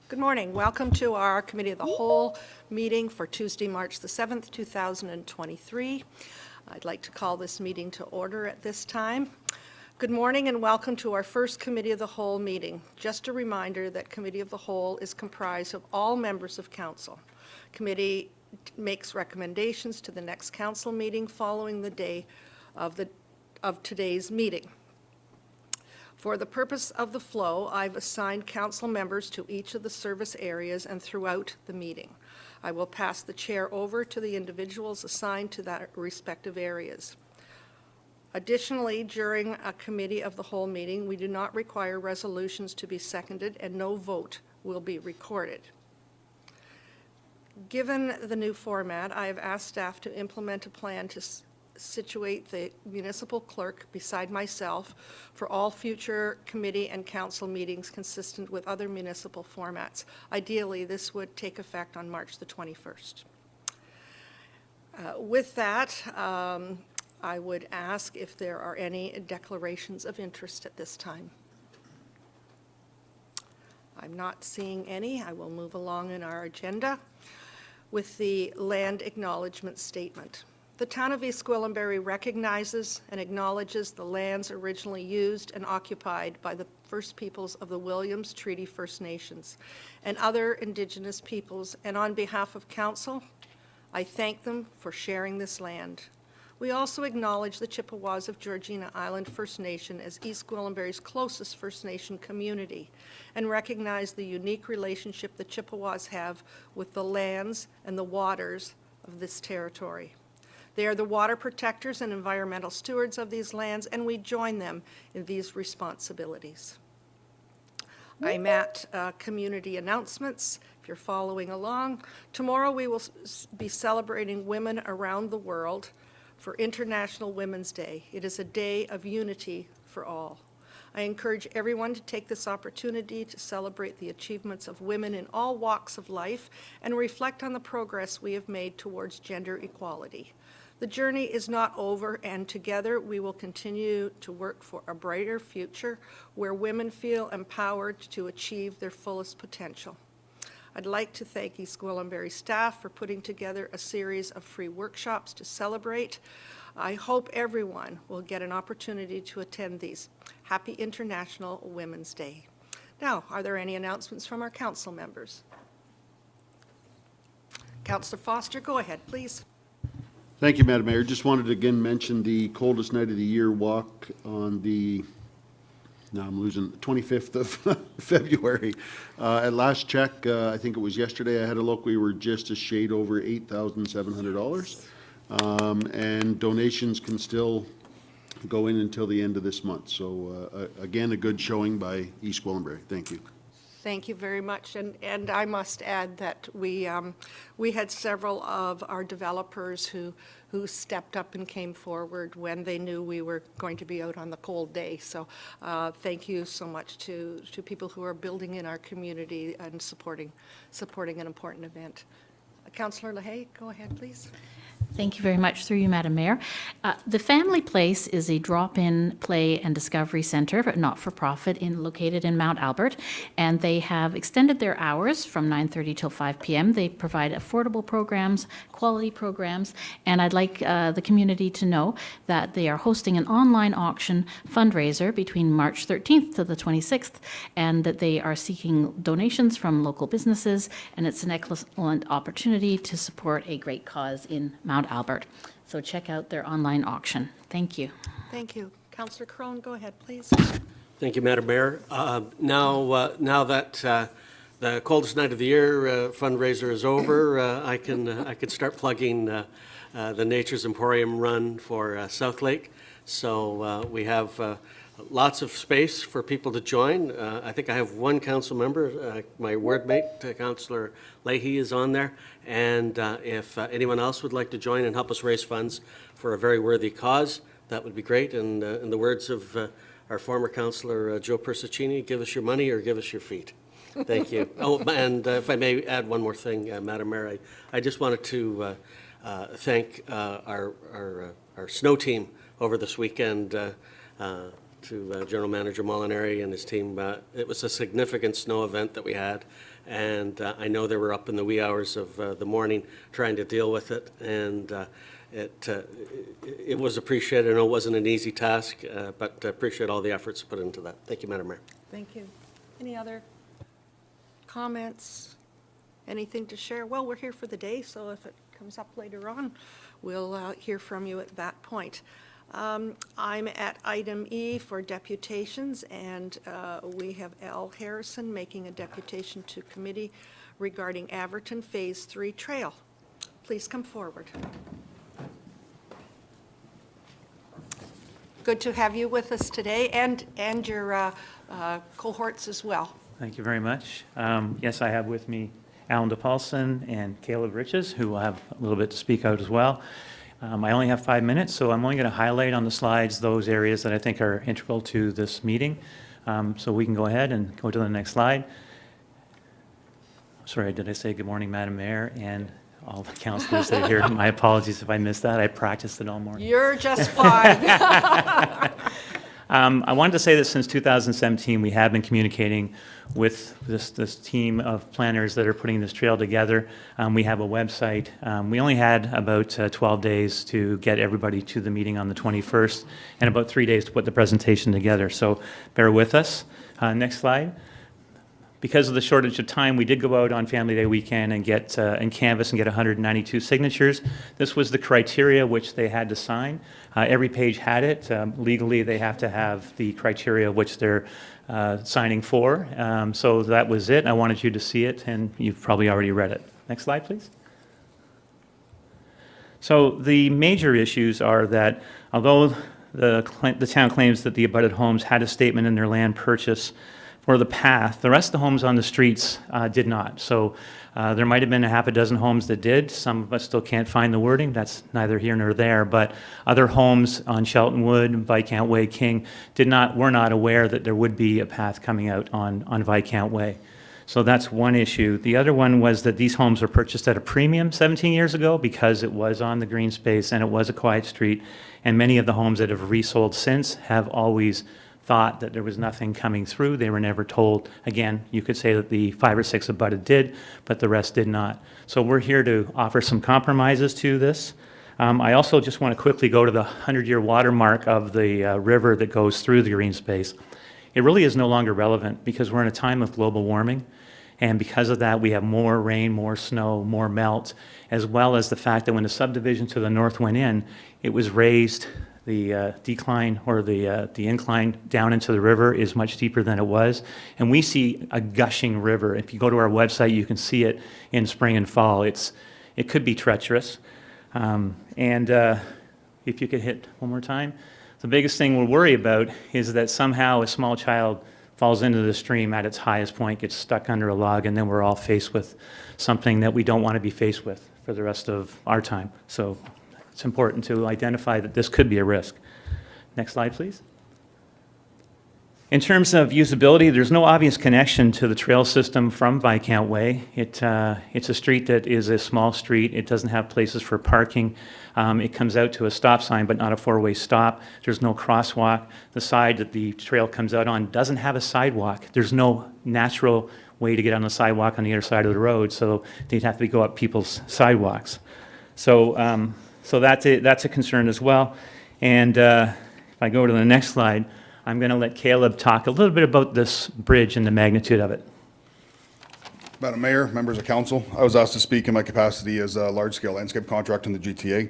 Good morning. Welcome to our Committee of the Whole meeting for Tuesday, March the 7th, 2023. I'd like to call this meeting to order at this time. Good morning and welcome to our first Committee of the Whole meeting. Just a reminder that Committee of the Whole is comprised of all members of Council. Committee makes recommendations to the next Council meeting following the day of today's meeting. For the purpose of the flow, I've assigned council members to each of the service areas and throughout the meeting. I will pass the chair over to the individuals assigned to that respective areas. Additionally, during a committee of the whole meeting, we do not require resolutions to be seconded and no vote will be recorded. Given the new format, I have asked staff to implement a plan to situate the municipal clerk beside myself for all future committee and council meetings consistent with other municipal formats. Ideally, this would take effect on March the 21st. With that, I would ask if there are any declarations of interest at this time. I'm not seeing any. I will move along in our agenda with the land acknowledgement statement. The town of East Gwillimbury recognizes and acknowledges the lands originally used and occupied by the First Peoples of the Williams Treaty First Nations and other Indigenous peoples, and on behalf of Council, I thank them for sharing this land. We also acknowledge the Chippewas of Georgina Island First Nation as East Gwillimbury's closest First Nation community and recognize the unique relationship the Chippewas have with the lands and the waters of this territory. They are the water protectors and environmental stewards of these lands, and we join them in these responsibilities. I'm at community announcements. If you're following along, tomorrow we will be celebrating women around the world for International Women's Day. It is a day of unity for all. I encourage everyone to take this opportunity to celebrate the achievements of women in all walks of life and reflect on the progress we have made towards gender equality. The journey is not over, and together we will continue to work for a brighter future where women feel empowered to achieve their fullest potential. I'd like to thank East Gwillimbury staff for putting together a series of free workshops to celebrate. I hope everyone will get an opportunity to attend these. Happy International Women's Day. Now, are there any announcements from our council members? Councillor Foster, go ahead, please. Thank you, Madam Mayor. Just wanted to again mention the coldest night of the year walk on the, now I'm losing, 25th of February. At last check, I think it was yesterday, I had a look, we were just a shade over $8,700. And donations can still go in until the end of this month. So again, a good showing by East Gwillimbury. Thank you. Thank you very much, and I must add that we had several of our developers who stepped up and came forward when they knew we were going to be out on the cold day. So thank you so much to people who are building in our community and supporting an important event. Councillor Lahey, go ahead, please. Thank you very much, through you, Madam Mayor. The Family Place is a drop-in play and discovery centre, but not-for-profit, located in Mount Albert, and they have extended their hours from 9:30 till 5 p.m. They provide affordable programs, quality programs, and I'd like the community to know that they are hosting an online auction fundraiser between March 13th to the 26th, and that they are seeking donations from local businesses, and it's an excellent opportunity to support a great cause in Mount Albert. So check out their online auction. Thank you. Thank you. Councillor Crone, go ahead, please. Thank you, Madam Mayor. Now that the coldest night of the year fundraiser is over, I can start plugging the Nature's Emporium run for South Lake. So we have lots of space for people to join. I think I have one council member, my ward mate, Councillor Lahey, is on there. And if anyone else would like to join and help us raise funds for a very worthy cause, that would be great. And in the words of our former councillor, Joe Persicini, give us your money or give us your feet. Thank you. Oh, and if I may add one more thing, Madam Mayor, I just wanted to thank our snow team over this weekend. General Manager Molinari and his team. It was a significant snow event that we had, and I know they were up in the wee hours of the morning trying to deal with it, and it was appreciated. I know it wasn't an easy task, but I appreciate all the efforts put into that. Thank you, Madam Mayor. Thank you. Any other comments? Anything to share? Well, we're here for the day, so if it comes up later on, we'll hear from you at that point. I'm at item E for deputations, and we have Al Harrison making a deputation to committee regarding Averton Phase 3 Trail. Please come forward. Good to have you with us today, and your cohorts as well. Thank you very much. Yes, I have with me Alan DePaulson and Caleb Riches, who will have a little bit to speak out as well. I only have 5 minutes, so I'm only going to highlight on the slides those areas that I think are integral to this meeting. So we can go ahead and go to the next slide. Sorry, did I say good morning, Madam Mayor, and all the councillors that are here? My apologies if I missed that. I practiced it all morning. You're just fine. I wanted to say that since 2017, we have been communicating with this team of planners that are putting this trail together. We have a website. We only had about 12 days to get everybody to the meeting on the 21st, and about 3 days to put the presentation together. So bear with us. Next slide. Because of the shortage of time, we did go out on Family Day weekend and get and canvass and get 192 signatures. This was the criteria which they had to sign. Every page had it. Legally, they have to have the criteria which they're signing for. So that was it. I wanted you to see it, and you've probably already read it. Next slide, please. So the major issues are that although the town claims that the abutted homes had a statement in their land purchase for the path, the rest of the homes on the streets did not. So there might have been a half a dozen homes that did. Some of us still can't find the wording. That's neither here nor there. But other homes on Shelton Wood, Viscount Way, King, were not aware that there would be a path coming out on Viscount Way. So that's one issue. The other one was that these homes were purchased at a premium 17 years ago because it was on the green space and it was a quiet street. And many of the homes that have resold since have always thought that there was nothing coming through. They were never told. Again, you could say that the 5 or 6 abutted did, but the rest did not. So we're here to offer some compromises to this. I also just want to quickly go to the 100-year watermark of the river that goes through the green space. It really is no longer relevant because we're in a time of global warming, and because of that we have more rain, more snow, more melt, as well as the fact that when the subdivision to the north went in, it was raised. The decline or the incline down into the river is much deeper than it was. And we see a gushing river. If you go to our website, you can see it in spring and fall. It could be treacherous. If you could hit one more time. The biggest thing we're worried about is that somehow a small child falls into the stream at its highest point, gets stuck under a log, and then we're all faced with something that we don't want to be faced with for the rest of our time. So it's important to identify that this could be a risk. Next slide, please. In terms of usability, there's no obvious connection to the trail system from Viscount Way. It's a street that is a small street. It doesn't have places for parking. It comes out to a stop sign, but not a four-way stop. There's no crosswalk. The side that the trail comes out on doesn't have a sidewalk. There's no natural way to get on the sidewalk on the other side of the road, so they'd have to go up people's sidewalks. So that's a concern as well. And if I go to the next slide, I'm going to let Caleb talk a little bit about this bridge and the magnitude of it. Madam Mayor, members of council, I was asked to speak in my capacity as a large-scale landscape contractor in the GTA.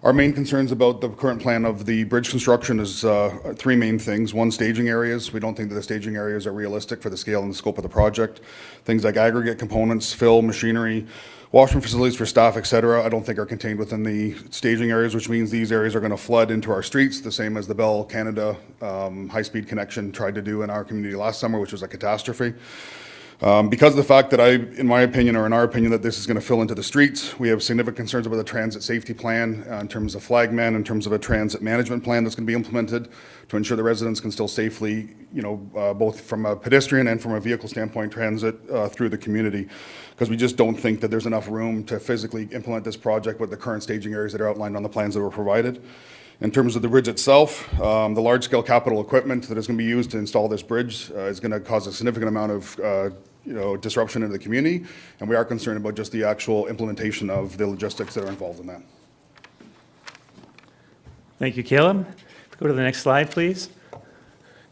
Our main concerns about the current plan of the bridge construction is 3 main things. One, staging areas. We don't think that the staging areas are realistic for the scale and the scope of the project. Things like aggregate components, fill, machinery, washroom facilities for staff, etc., I don't think are contained within the staging areas, which means these areas are going to flood into our streets, the same as the Bell Canada high-speed connection tried to do in our community last summer, which was a catastrophe. Because of the fact that in my opinion, or in our opinion, that this is going to fill into the streets, we have significant concerns about the transit safety plan in terms of flagmen, in terms of a transit management plan that's going to be implemented to ensure the residents can still safely, both from a pedestrian and from a vehicle standpoint, transit through the community. Because we just don't think that there's enough room to physically implement this project with the current staging areas that are outlined on the plans that were provided. In terms of the bridge itself, the large-scale capital equipment that is going to be used to install this bridge is going to cause a significant amount of disruption into the community, and we are concerned about just the actual implementation of the logistics that are involved in that. Thank you, Caleb. Go to the next slide, please.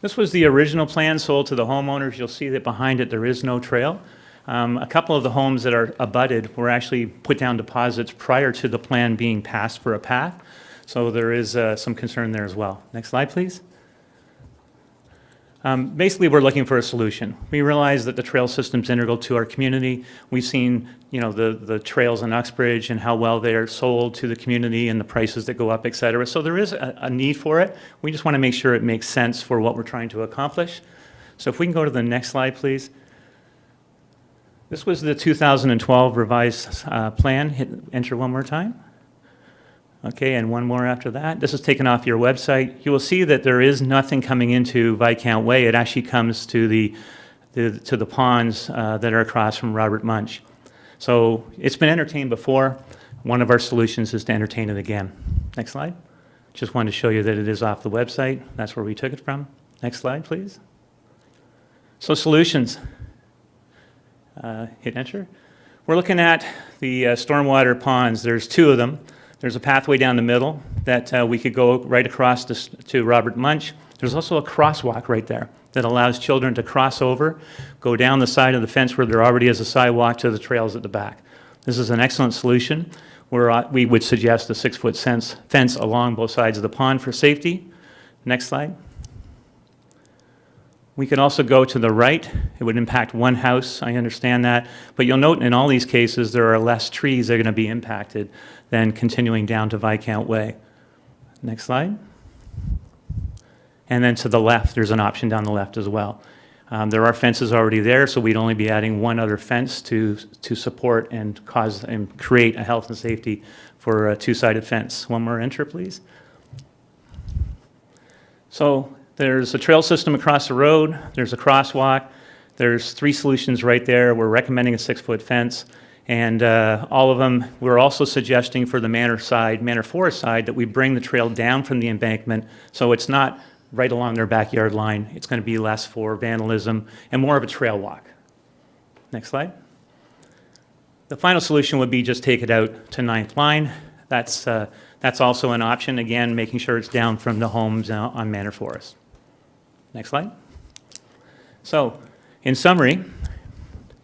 This was the original plan sold to the homeowners. You'll see that behind it there is no trail. A couple of the homes that are abutted were actually put down deposits prior to the plan being passed for a path. So there is some concern there as well. Next slide, please. Basically, we're looking for a solution. We realize that the trail system's integral to our community. We've seen, the trails in Uxbridge and how well they are sold to the community and the prices that go up, et cetera. So there is a need for it. We just want to make sure it makes sense for what we're trying to accomplish. So if we can go to the next slide, please. This was the 2012 revised plan. Enter one more time. Okay, and one more after that. This is taken off your website. You will see that there is nothing coming into Viscount Way. It actually comes to the ponds that are across from Robert Munch. So it's been entertained before. One of our solutions is to entertain it again. Next slide. Just wanted to show you that it is off the website. That's where we took it from. Next slide, please. So solutions. Hit enter. We're looking at the stormwater ponds. There's two of them. There's a pathway down the middle that we could go right across to Robert Munch. There's also a crosswalk right there that allows children to cross over, go down the side of the fence where there already is a sidewalk to the trails at the back. This is an excellent solution where we would suggest a 6-foot fence along both sides of the pond for safety. Next slide. We could also go to the right. It would impact one house, I understand that. But you'll note in all these cases there are less trees that are going to be impacted than continuing down to Viscount Way. Next slide. And then to the left, there's an option down the left as well. There are fences already there, so we'd only be adding one other fence to support and create a health and safety for a two-sided fence. One more enter, please. So there's a trail system across the road. There's a crosswalk. There's 3 solutions right there. We're recommending a 6-foot fence. And all of them, we're also suggesting for the Manor Forest side, that we bring the trail down from the embankment so it's not right along their backyard line. It's going to be less for vandalism and more of a trail walk. Next slide. The final solution would be just take it out to 9th line. That's also an option, again, making sure it's down from the homes on Manor Forest. Next slide. So, in summary,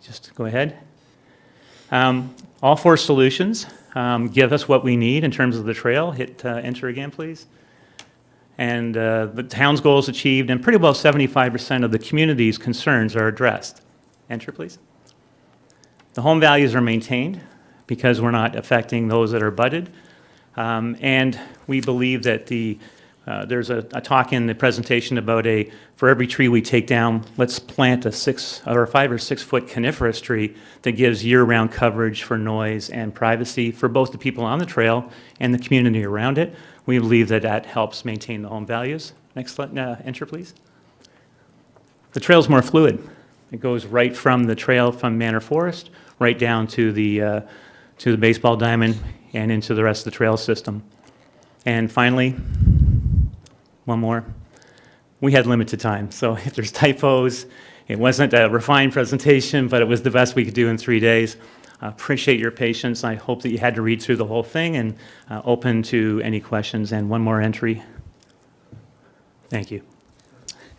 just go ahead. All 4 solutions give us what we need in terms of the trail. Hit enter again, please. And the town's goals achieved, and pretty well 75% of the community's concerns are addressed. Enter, please. The home values are maintained because we're not affecting those that are budded. And we believe that there's a talk in the presentation about for every tree we take down, let's plant a 5 or 6 foot coniferous tree that gives year-round coverage for noise and privacy for both the people on the trail and the community around it. We believe that helps maintain the home values. Next slide, enter please. The trail's more fluid. It goes right from the trail from Manor Forest right down to the baseball diamond and into the rest of the trail system. And finally, one more. We had limited time, so if there's typos, it wasn't a refined presentation, but it was the best we could do in 3 days. I appreciate your patience. I hope that you had to read through the whole thing and open to any questions. And one more entry. Thank you.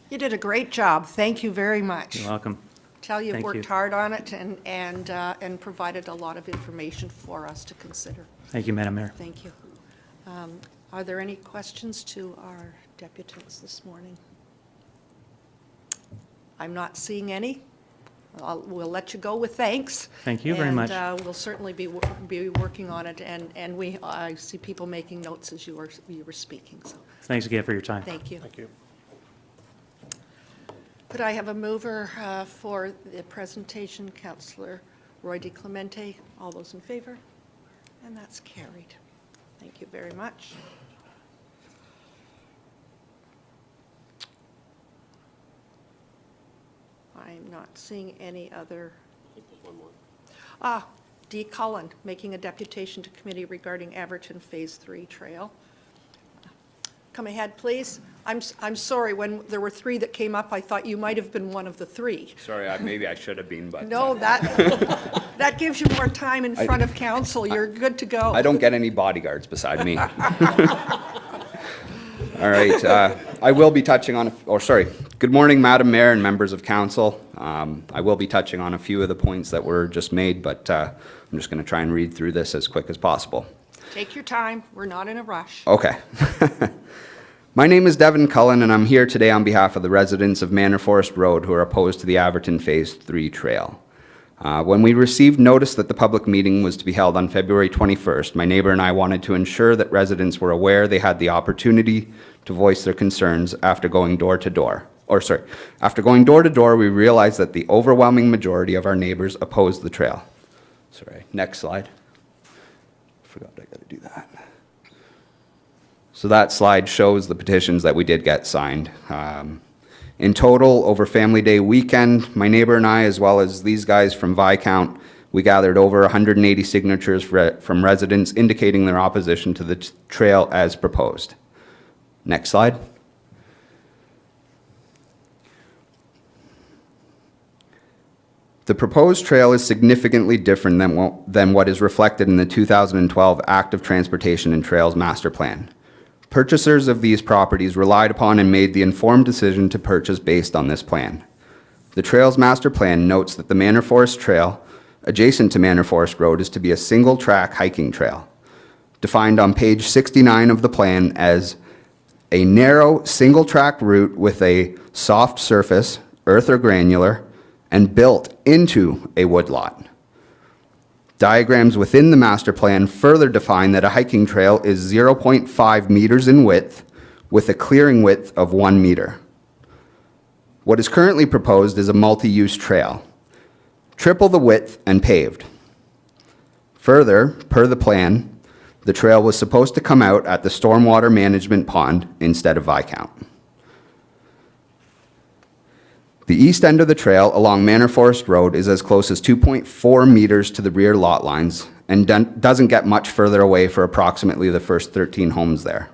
You did a great job. Thank you very much. You're welcome. Tell you've Thank worked you. hard on it and provided a lot of information for us to consider. Thank you, Madam Mayor. Thank you. Are there any questions to our deputants this morning? I'm not seeing any. We'll let you go with thanks. Thank you very much. And we'll certainly be working on it, and I see people making notes as you were speaking, so Thanks again for your time. thank you. Thank you. Could I have a mover for the presentation? Councillor Roy DeClemente. All those in favor? And that's carried. Thank you very much. I'm not seeing any other. D. Cullen, making a deputation to committee regarding Averton Phase 3 trail. come ahead, please. I'm sorry, when there were three that came up, I thought you might have been one of the three. Sorry, maybe I should have been, but No, that gives you more time in front of council. You're good to go. I don't get any bodyguards beside me. All right, I will be touching on, good morning, Madam Mayor and members of council. I will be touching on a few of the points that were just made, but I'm just going to try and read through this as quick as possible. Take your time. We're not in a rush. Okay. My name is Devin Cullen, and I'm here today on behalf of the residents of Manor Forest Road who are opposed to the Averton Phase 3 trail. When we received notice that the public meeting was to be held on February 21st, my neighbor and I wanted to ensure that residents were aware they had the opportunity to voice their concerns after going door to door. After going door to door, we realized that the overwhelming majority of our neighbors opposed the trail. Sorry, next slide. Forgot I gotta do that. So that slide shows the petitions that we did get signed. In total, over Family Day weekend, my neighbor and I, as well as these guys from Viscount, we gathered over 180 signatures from residents indicating their opposition to the trail as proposed. Next slide. The proposed trail is significantly different than what is reflected in the 2012 Active Transportation and Trails Master Plan. Purchasers of these properties relied upon and made the informed decision to purchase based on this plan. The Trails Master Plan notes that the Manor Forest Trail, adjacent to Manor Forest Road, is to be a single-track hiking trail, defined on page 69 of the plan as a narrow, single-track route with a soft surface, earth or granular, and built into a woodlot. Diagrams within the master plan further define that a hiking trail is 0.5 meters in width with a clearing width of 1 meter. What is currently proposed is a multi-use trail, triple the width and paved. Further, per the plan, the trail was supposed to come out at the stormwater management pond instead of Viscount. The east end of the trail along Manor Forest Road is as close as 2.4 meters to the rear lot lines and doesn't get much further away for approximately the first 13 homes there.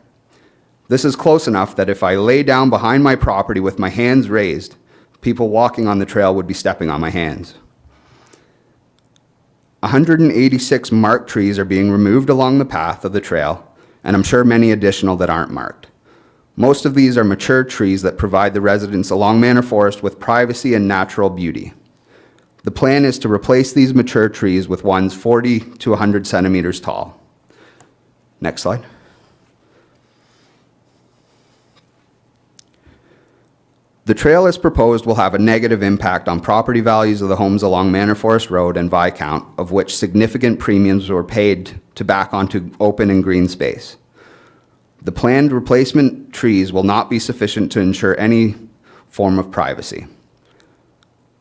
This is close enough that if I lay down behind my property with my hands raised, people walking on the trail would be stepping on my hands. 186 marked trees are being removed along the path of the trail, and I'm sure many additional that aren't marked. Most of these are mature trees that provide the residents along Manor Forest with privacy and natural beauty. The plan is to replace these mature trees with ones 40 to 100 centimeters tall. Next slide. The trail as proposed will have a negative impact on property values of the homes along Manor Forest Road and Viscount, of which significant premiums were paid to back onto open and green space. The planned replacement trees will not be sufficient to ensure any form of privacy.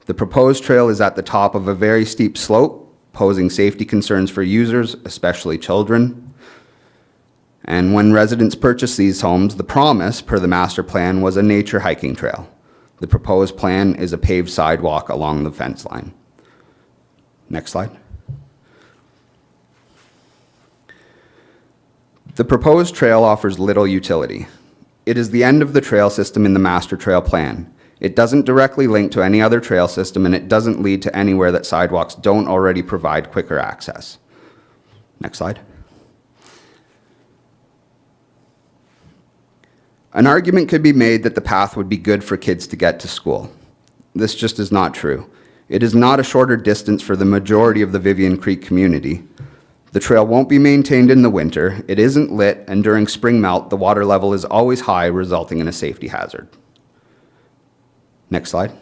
The proposed trail is at the top of a very steep slope, posing safety concerns for users, especially children. And when residents purchased these homes, the promise, per the master plan, was a nature hiking trail. The proposed plan is a paved sidewalk along the fence line. Next slide. The proposed trail offers little utility. It is the end of the trail system in the master trail plan. It doesn't directly link to any other trail system, and it doesn't lead to anywhere that sidewalks don't already provide quicker access. Next slide. An argument could be made that the path would be good for kids to get to school. This just is not true. It is not a shorter distance for the majority of the Vivian Creek community. The trail won't be maintained in the winter, it isn't lit, and during spring melt, the water level is always high, resulting in a safety hazard. Next slide.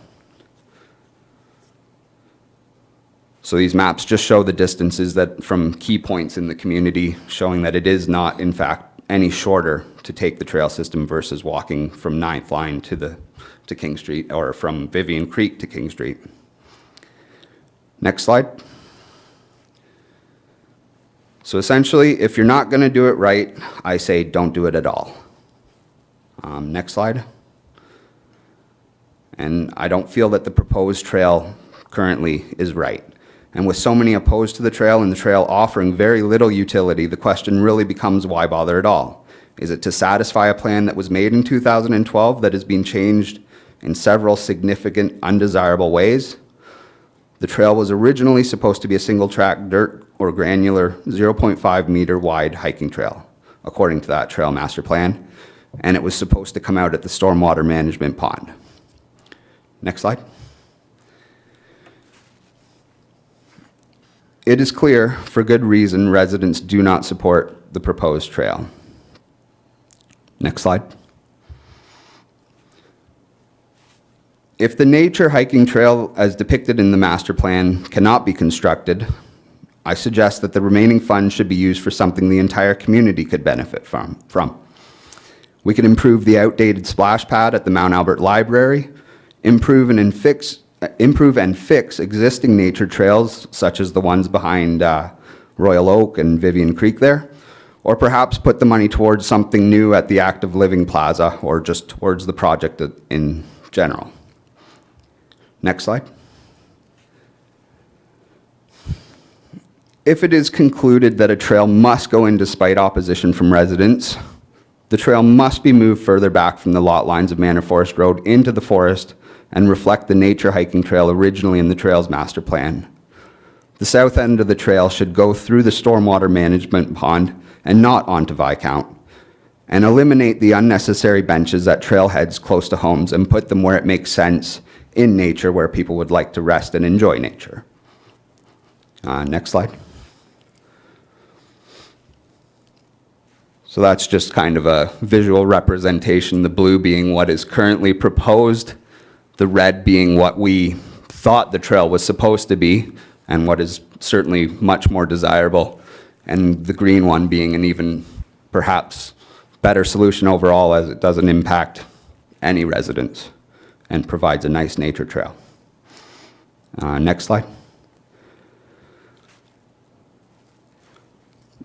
So these maps just show the distances that from key points in the community, showing that it is not, in fact, any shorter to take the trail system versus walking from 9th line to King Street, or from Vivian Creek to King Street. Next slide. So essentially, if you're not going to do it right, I say don't do it at all. Next slide. And I don't feel that the proposed trail currently is right. And with so many opposed to the trail and the trail offering very little utility, the question really becomes why bother at all? Is it to satisfy a plan that was made in 2012 that has been changed in several significant undesirable ways? The trail was originally supposed to be a single-track dirt or granular 0.5 meter wide hiking trail, according to that trail master plan, and it was supposed to come out at the stormwater management pond. Next slide. It is clear, for good reason, residents do not support the proposed trail. Next slide. If the nature hiking trail as depicted in the master plan cannot be constructed, I suggest that the remaining funds should be used for something the entire community could benefit from. We could improve the outdated splash pad at the Mount Albert Library, improve and fix existing nature trails, such as the ones behind Royal Oak and Vivian Creek there, or perhaps put the money towards something new at the Active Living Plaza, or just towards the project in general. Next slide. If it is concluded that a trail must go in despite opposition from residents, the trail must be moved further back from the lot lines of Manor Forest Road into the forest and reflect the nature hiking trail originally in the trail's master plan. The south end of the trail should go through the stormwater management pond and not onto Viscount, and eliminate the unnecessary benches at trailheads close to homes and put them where it makes sense in nature, where people would like to rest and enjoy nature. Next slide. So that's just kind of a visual representation, the blue being what is currently proposed, the red being what we thought the trail was supposed to be, and what is certainly much more desirable, and the green one being an even perhaps better solution overall, as it doesn't impact any residents and provides a nice nature trail. Next slide.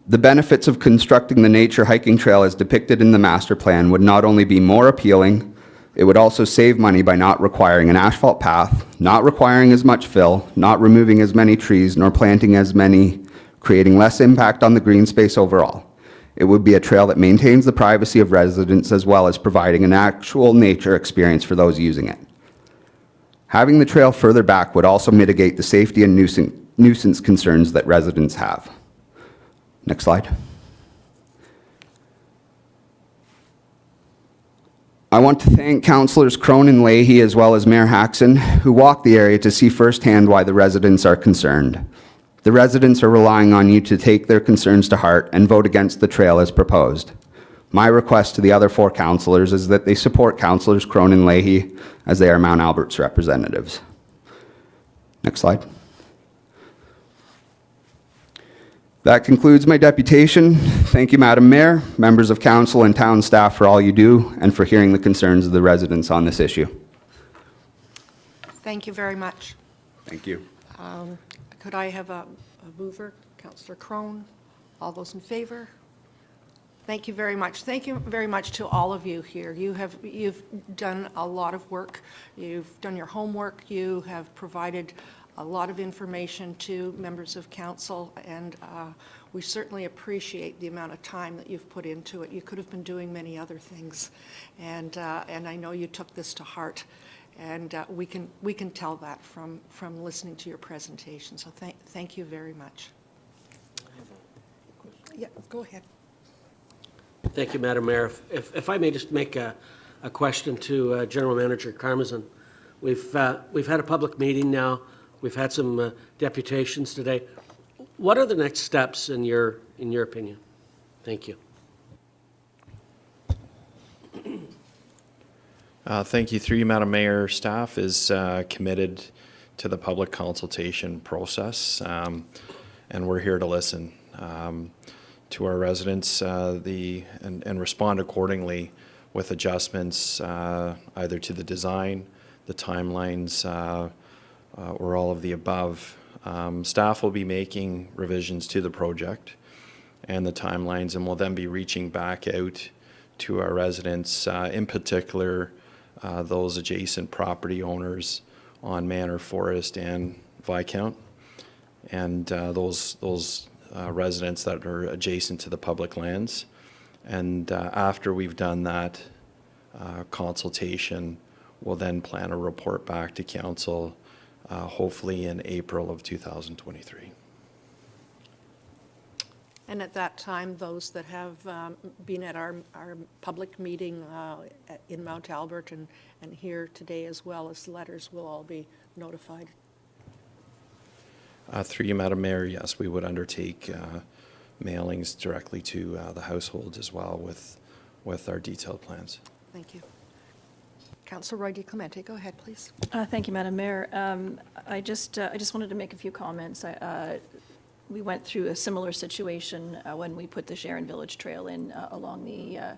The benefits of constructing the nature hiking trail as depicted in the master plan would not only be more appealing, it would also save money by not requiring an asphalt path, not requiring as much fill, not removing as many trees, nor planting as many, creating less impact on the green space overall. It would be a trail that maintains the privacy of residents as well as providing an actual nature experience for those using it. Having the trail further back would also mitigate the safety and nuisance concerns that residents have. Next slide. I want to thank Councillors Crone and Lahey as well as Mayor Hackson, who walked the area to see firsthand why the residents are concerned. The residents are relying on you to take their concerns to heart and vote against the trail as proposed. My request to the other 4 councillors is that they support Councillors Crone and Lahey as they are Mount Albert's representatives. Next slide. That concludes my deputation. Thank you, Madam Mayor, members of council and town staff for all you do and for hearing the concerns of the residents on this issue. Thank you very much. Thank you. Could I have a mover? Councillor Crone. All those in favor? Thank you very much. Thank you very much to all of you here. You've done a lot of work. You've done your homework. You have provided a lot of information to members of council, and we certainly appreciate the amount of time that you've put into it. You could have been doing many other things, and I know you took this to heart, and we can tell that from listening to your presentation. So thank you very much. Yeah, go ahead. Thank you, Madam Mayor. If I may just make a question to General Manager Karmazin. We've had a public meeting now. We've had some deputations today. What are the next steps in your opinion? Thank you. Thank you. Through you, Madam Mayor, staff is committed to the public consultation process, and we're here to listen to our residents and respond accordingly with adjustments either to the design, the timelines, or all of the above. Staff will be making revisions to the project and the timelines, and will then be reaching back out to our residents, in particular those adjacent property owners on Manor Forest and Viscount, and those residents that are adjacent to the public lands. And after we've done that consultation, we'll then plan a report back to council, hopefully in April of 2023. And at that time, those that have been at our public meeting in Mount Albert and here today, as well as letters, will all be notified. Through you, Madam Mayor, yes, we would undertake mailings directly to the households as well with our detailed plans. Thank you. Councillor Roy DiClemente, go ahead, please. Thank you, Madam Mayor. I just wanted to make a few comments. We went through a similar situation when we put the Sharon Village Trail in along the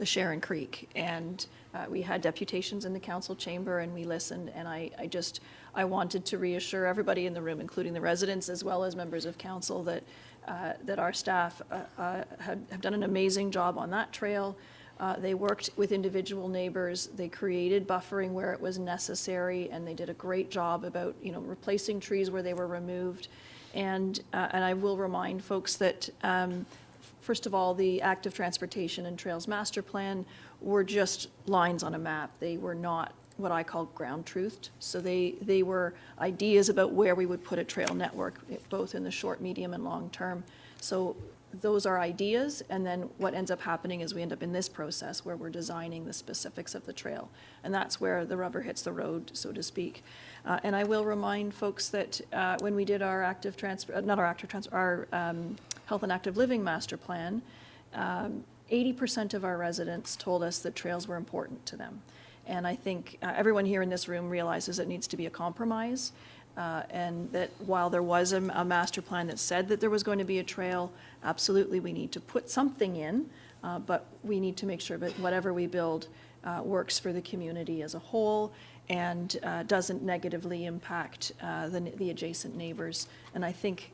Sharon Creek, and we had deputations in the council chamber, and we listened. And I wanted to reassure everybody in the room, including the residents as well as members of council, that our staff have done an amazing job on that trail. They worked with individual neighbors. They created buffering where it was necessary, and they did a great job about replacing trees where they were removed. And I will remind folks that, first of all, the Active Transportation and Trails Master Plan were just lines on a map. They were not what I call ground truthed. So they were ideas about where we would put a trail network, both in the short, medium, and long term. So those are ideas, and then what ends up happening is we end up in this process where we're designing the specifics of the trail. And that's where the rubber hits the road, so to speak. And I will remind folks that when we did our Health and Active Living Master Plan, 80% of our residents told us that trails were important to them. And I think everyone here in this room realizes it needs to be a compromise, and that while there was a master plan that said that there was going to be a trail, absolutely we need to put something in, but we need to make sure that whatever we build works for the community as a whole and doesn't negatively impact the adjacent neighbors. And I think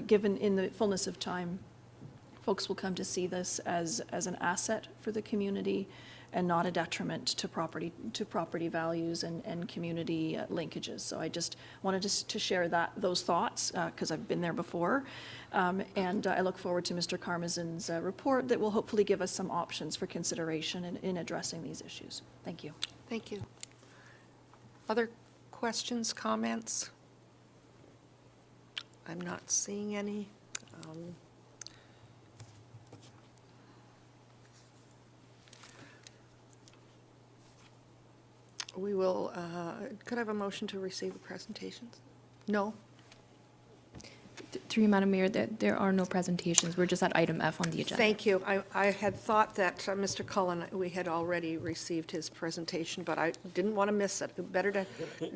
given in the fullness of time, folks will come to see this as an asset for the community and not a detriment to property values and community linkages. So I just wanted to share those thoughts because I've been there before. And I look forward to Mr. Karmazin's report that will hopefully give us some options for consideration in addressing these issues. Thank you. Thank you. Other questions, comments? I'm not seeing any. We will, could I have a motion to receive the presentations? No? Through you, Madam Mayor, there are no presentations. We're just at item F on the agenda. Thank you. I had thought that Mr. Cullen, we had already received his presentation, but I didn't want to miss it. Better to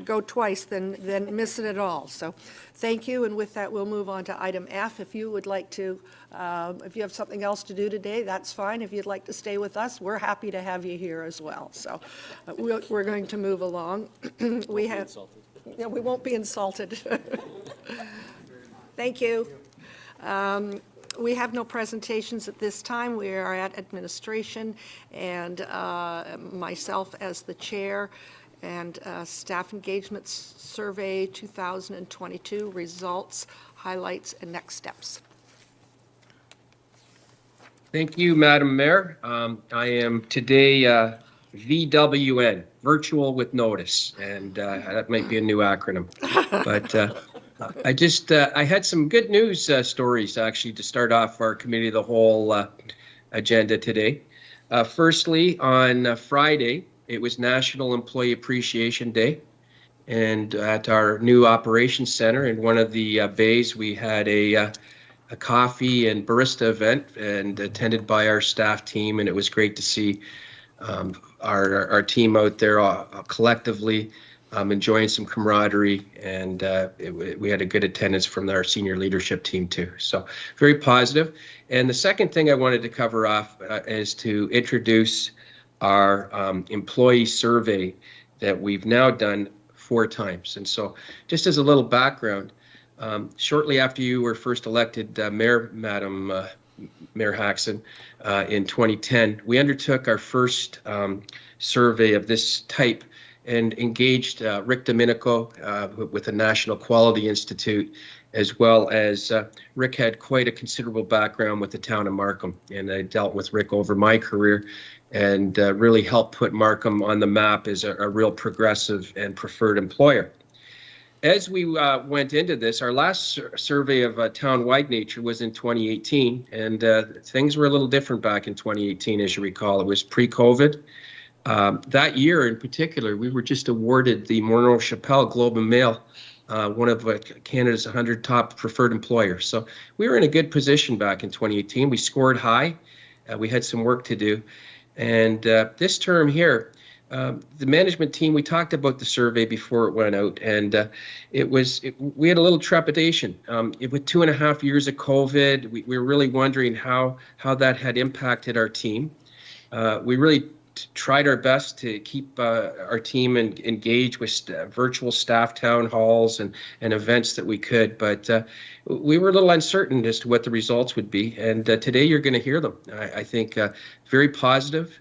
go twice than miss it at all. So thank you, and with that, we'll move on to item F. If you would like to, if you have something else to do today, that's fine. If you'd like to stay with us, we're happy to have you here as well. So we're going to move along. We have, yeah, we won't be insulted. Thank you. We have no presentations at this time. We are at administration, and myself as the chair, and staff engagement survey 2022 results, highlights, and next steps. Thank you, Madam Mayor. I am today VWN, virtual with notice, and that might be a new acronym, but I had some good news stories actually to start off our committee of the whole agenda today. Firstly, on Friday, it was National Employee Appreciation Day, and at our new operations center in one of the bays, we had a coffee and barista event, and attended by our staff team, and it was great to see our team out there collectively enjoying some camaraderie, and we had a good attendance from our senior leadership team too. So very positive. And the second thing I wanted to cover off is to introduce our employee survey that we've now done 4 times. And so just as a little background, shortly after you were first elected Mayor, Madam Mayor Hackson, in 2010, we undertook our first survey of this type and engaged Rick Domenico with the National Quality Institute, as well as Rick had quite a considerable background with the town of Markham, and I dealt with Rick over my career and really helped put Markham on the map as a real progressive and preferred employer. As we went into this, our last survey of town-wide nature was in 2018, and things were a little different back in 2018, as you recall. It was pre-COVID. That year in particular, we were just awarded the Morneau Chappelle Globe and Mail, one of Canada's 100 top preferred employers. So we were in a good position back in 2018. We scored high. We had some work to do. And this term here, the management team, we talked about the survey before it went out, and we had a little trepidation. With 2.5 years of COVID, we were really wondering how that had impacted our team. We really tried our best to keep our team engaged with virtual staff town halls and events that we could, but we were a little uncertain as to what the results would be, and today you're going to hear them. I think very positive.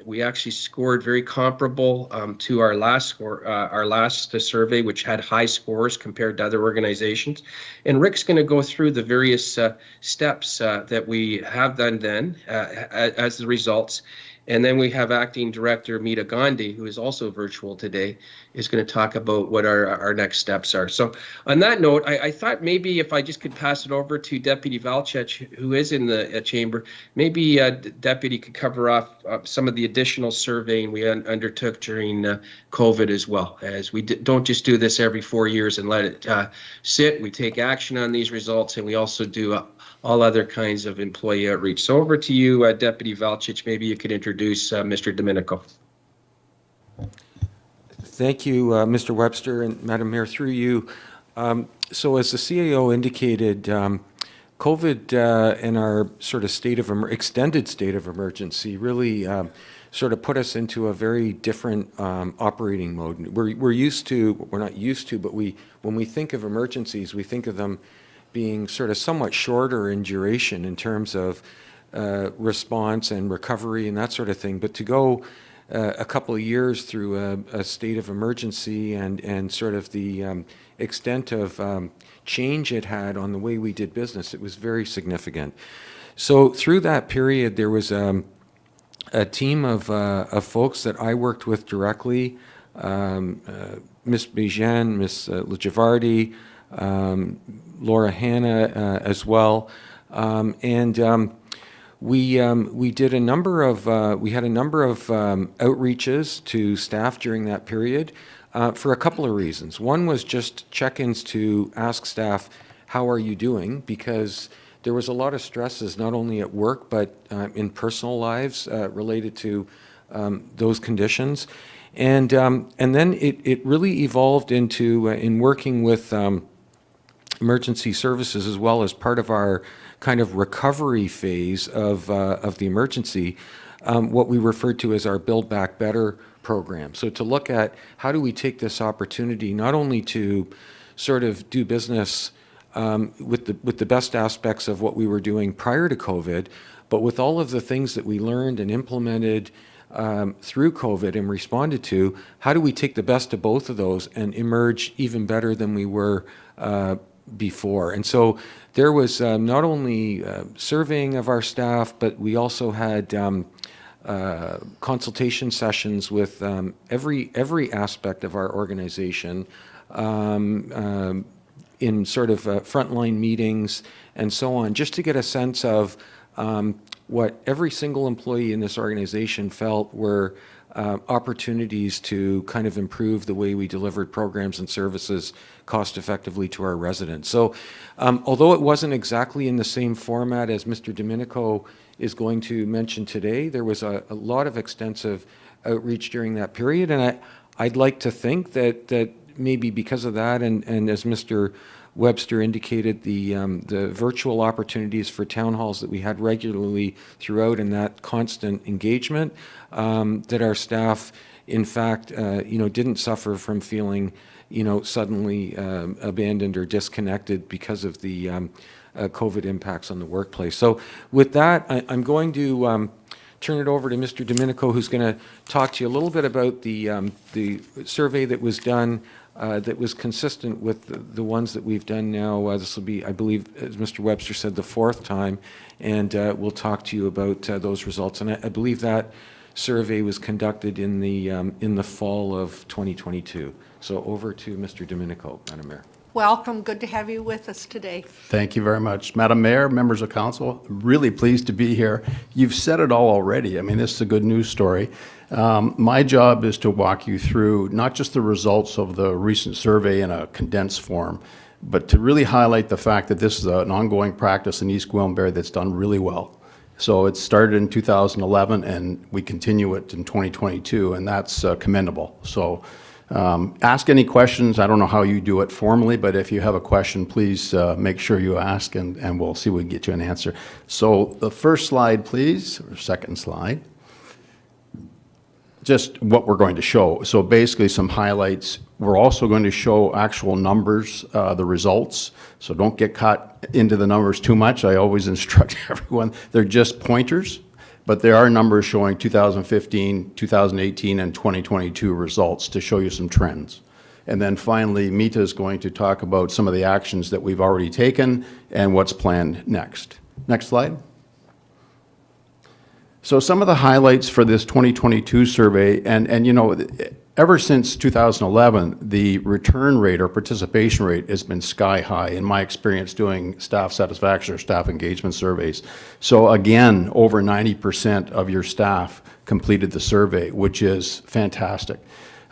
We actually scored very comparable to our last survey, which had high scores compared to other organizations. And Rick's going to go through the various steps that we have done then as the results. And then we have Acting Director Meeta Gandhi, who is also virtual today, is going to talk about what our next steps are. So on that note, I thought maybe if I just could pass it over to Deputy Valchich, who is in the chamber, maybe Deputy could cover off some of the additional surveying we undertook during COVID as well, as we don't just do this every 4 years and let it sit. We take action on these results, and we also do all other kinds of employee outreach. So over to you, Deputy Valchich. Maybe you could introduce Mr. Domenico. Thank you, Mr. Webster, and Madam Mayor, through you. So as the CAO indicated, COVID and our sort of extended state of emergency really sort of put us into a very different operating mode. We're not used to, but when we think of emergencies, we think of them being sort of somewhat shorter in duration in terms of response and recovery and that sort of thing. But to go a couple of years through a state of emergency and sort of the extent of change it had on the way we did business, it was very significant. So through that period, there was a team of folks that I worked with directly, Ms. Bijan, Ms. Lajavardi, Laura Hanna as well, and we did a number of outreaches to staff during that period for a couple of reasons. One was just check-ins to ask staff, how are you doing? Because there was a lot of stresses not only at work but in personal lives related to those conditions, and then it really evolved into in working with emergency services as well as part of our kind of recovery phase of the emergency, what we referred to as our Build Back Better program. So to look at how do we take this opportunity not only to sort of do business with the best aspects of what we were doing prior to COVID, but with all of the things that we learned and implemented through COVID and responded to, how do we take the best of both of those and emerge even better than we were before? And so there was not only surveying of our staff, but we also had consultation sessions with every aspect of our organization in sort of frontline meetings and so on, just to get a sense of what every single employee in this organization felt were opportunities to kind of improve the way we delivered programs and services cost effectively to our residents. So although it wasn't exactly in the same format as Mr. Domenico is going to mention today, there was a lot of extensive outreach during that period, and I'd like to think that maybe because of that, and as Mr. Webster indicated, the virtual opportunities for town halls that we had regularly throughout, and that constant engagement, that our staff, in fact, didn't suffer from feeling, suddenly abandoned or disconnected because of the COVID impacts on the workplace. So with that, I'm going to turn it over to Mr. Domenico, who's going to talk to you a little bit about the survey that was done that was consistent with the ones that we've done now. This will be, I believe, as Mr. Webster said, the 4th time, and we'll talk to you about those results. And I believe that survey was conducted in the fall of 2022. So over to Mr. Domenico, Madam Mayor. Welcome, good to have you with us today. Thank you very much. Madam Mayor, members of council, really pleased to be here. You've said it all already. I mean, this is a good news story. My job is to walk you through not just the results of the recent survey in a condensed form, but to really highlight the fact that this is an ongoing practice in East Gwillimbury that's done really well. So it started in 2011 and we continue it in 2022, and that's commendable. So ask any questions. I don't know how you do it formally, but if you have a question, please make sure you ask, and we'll see if we can get you an answer. So the first slide, please, or second slide. Just what we're going to show. So basically some highlights. We're also going to show actual numbers, the results. So don't get caught into the numbers too much. I always instruct everyone, they're just pointers, but there are numbers showing 2015, 2018, and 2022 results to show you some trends. And then finally, Mita is going to talk about some of the actions that we've already taken and what's planned next. Next slide. So some of the highlights for this 2022 survey, and you know, ever since 2011, the return rate or participation rate has been sky high in my experience doing staff satisfaction or staff engagement surveys. So again, over 90% of your staff completed the survey, which is fantastic.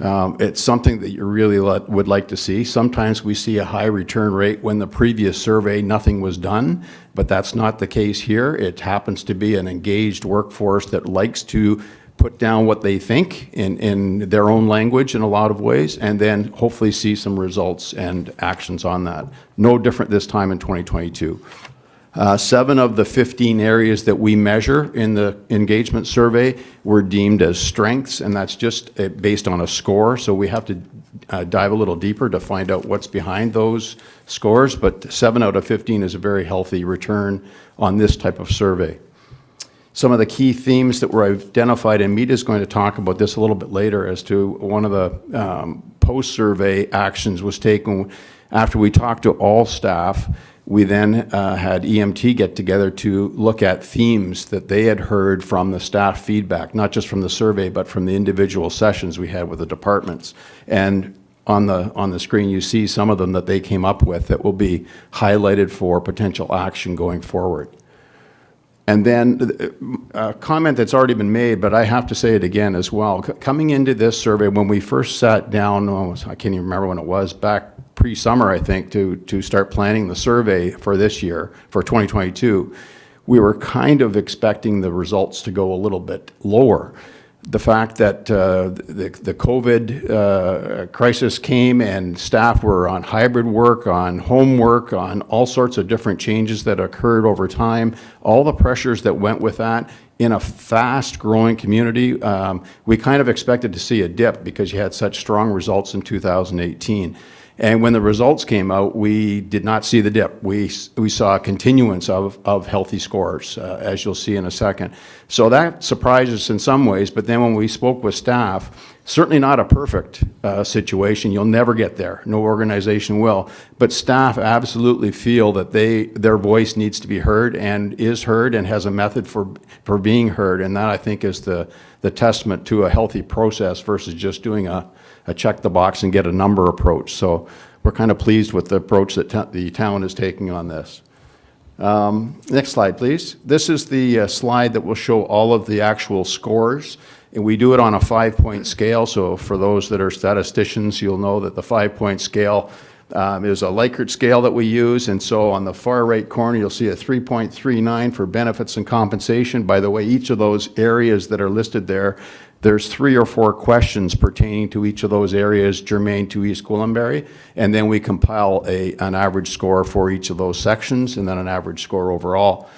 It's something that you really would like to see. Sometimes we see a high return rate when the previous survey, nothing was done, but that's not the case here. It happens to be an engaged workforce that likes to put down what they think in their own language in a lot of ways, and then hopefully see some results and actions on that. No different this time in 2022. 7 of the 15 areas that we measure in the engagement survey were deemed as strengths, and that's just based on a score, so we have to dive a little deeper to find out what's behind those scores, but 7 out of 15 is a very healthy return on this type of survey. Some of the key themes that were identified, and Mita is going to talk about this a little bit later, as to one of the post-survey actions was taken after we talked to all staff. We then had EMT get together to look at themes that they had heard from the staff feedback, not just from the survey, but from the individual sessions we had with the departments. And on the screen, you see some of them that they came up with that will be highlighted for potential action going forward. And then a comment that's already been made, but I have to say it again as well. Coming into this survey, when we first sat down, I can't even remember when it was, back pre-summer, I think, to start planning the survey for this year, for 2022, we were kind of expecting the results to go a little bit lower. The fact that the COVID crisis came and staff were on hybrid work, on homework, on all sorts of different changes that occurred over time, all the pressures that went with that in a fast-growing community, we kind of expected to see a dip because you had such strong results in 2018. And when the results came out, we did not see the dip. We saw a continuance of healthy scores, as you'll see in a second. So that surprised us in some ways, but then when we spoke with staff, certainly not a perfect situation. You'll never get there. No organization will. But staff absolutely feel that their voice needs to be heard and is heard and has a method for being heard. And that, I think, is the testament to a healthy process versus just doing a check the box and get a number approach. So we're kind of pleased with the approach that the town is taking on this. Next slide, please. This is the slide that will show all of the actual scores. And we do it on a 5-point scale. So for those that are statisticians, you'll know that the 5-point scale is a Likert scale that we use. And so on the far right corner, you'll see a 3.39 for benefits and compensation. By the way, each of those areas that are listed there, there's 3 or 4 questions pertaining to each of those areas germane to East Gwillimbury, and then we compile an average score for each of those sections, and then an average score overall.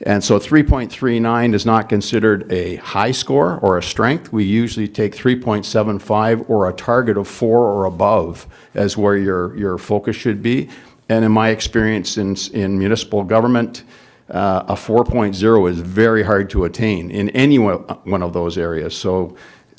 And so 3.39 is not considered a high score or a strength. We usually take 3.75 or a target of 4 or above as where your focus should be. And in my experience in municipal government, a 4.0 is very hard to attain in any one of those areas. So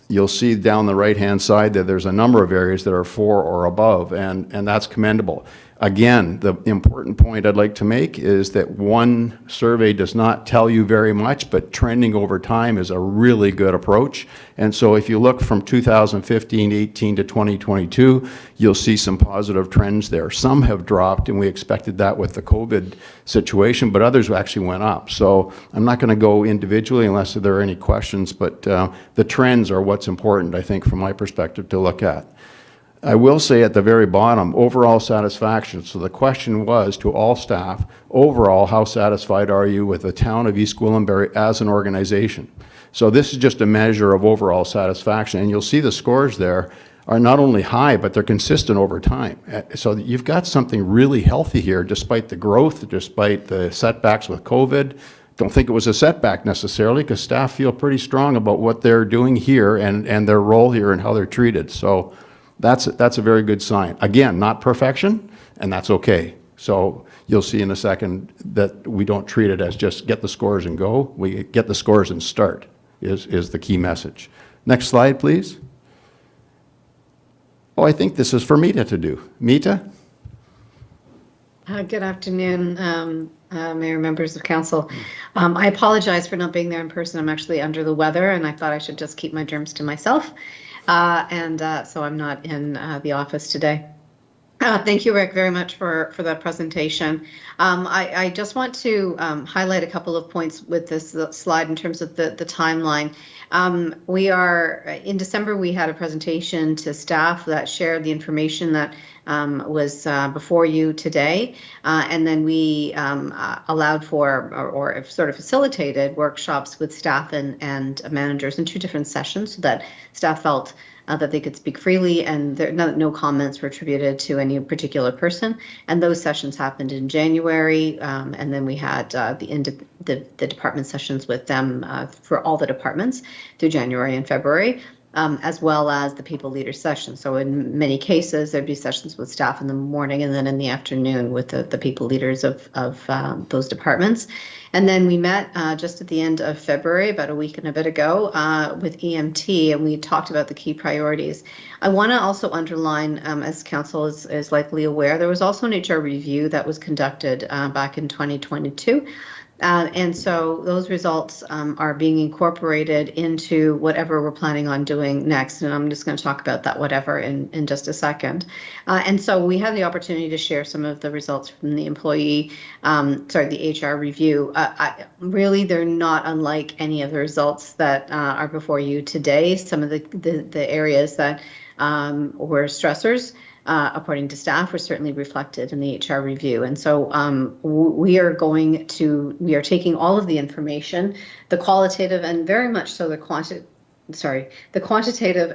you'll see down the right-hand side that there's a number of areas that are 4 or above, and that's commendable. Again, the important point I'd like to make is that one survey does not tell you very much, but trending over time is a really good approach. And so if you look from 2015, 18 to 2022, you'll see some positive trends there. Some have dropped, and we expected that with the COVID situation, but others actually went up. So I'm not going to go individually unless there are any questions, but the trends are what's important, I think, from my perspective to look at. I will say at the very bottom, overall satisfaction. So the question was to all staff, overall, how satisfied are you with the town of East Gwillimbury as an organization? So this is just a measure of overall satisfaction, and you'll see the scores there are not only high, but they're consistent over time. So you've got something really healthy here, despite the growth, despite the setbacks with COVID. Don't think it was a setback necessarily, because staff feel pretty strong about what they're doing here and their role here and how they're treated. So that's a very good sign. Again, not perfection, and that's okay. So you'll see in a second that we don't treat it as just get the scores and go. We get the scores and start is the key message. Next slide, please. Oh, I think this is for Mita to do. Mita? Good afternoon, Mayor, members of council. I apologize for not being there in person. I'm actually under the weather, and I thought I should just keep my germs to myself. So I'm not in the office today. Thank you, Rick, very much for that presentation. I just want to highlight a couple of points with this slide in terms of the timeline. In December, we had a presentation to staff that shared the information that was before you today. And then we allowed for, or sort of facilitated workshops with staff and managers in 2 different sessions so that staff felt that they could speak freely, and no comments were attributed to any particular person. And those sessions happened in January, and then we had the department sessions with them for all the departments through January and February, as well as the people leader session. So in many cases, there'd be sessions with staff in the morning and then in the afternoon with the people leaders of those departments. And then we met just at the end of February, about a week and a bit ago, with EMT, and we talked about the key priorities. I want to also underline, as council is likely aware, there was also an HR review that was conducted back in 2022. And so those results are being incorporated into whatever we're planning on doing next. And I'm just going to talk about that whatever in just a second. And so we had the opportunity to share some of the results from the the HR review. Really, they're not unlike any of the results that are before you today. Some of the areas that were stressors, according to staff, were certainly reflected in the HR review. And so we are taking all of the information, the qualitative and very much so the quantitative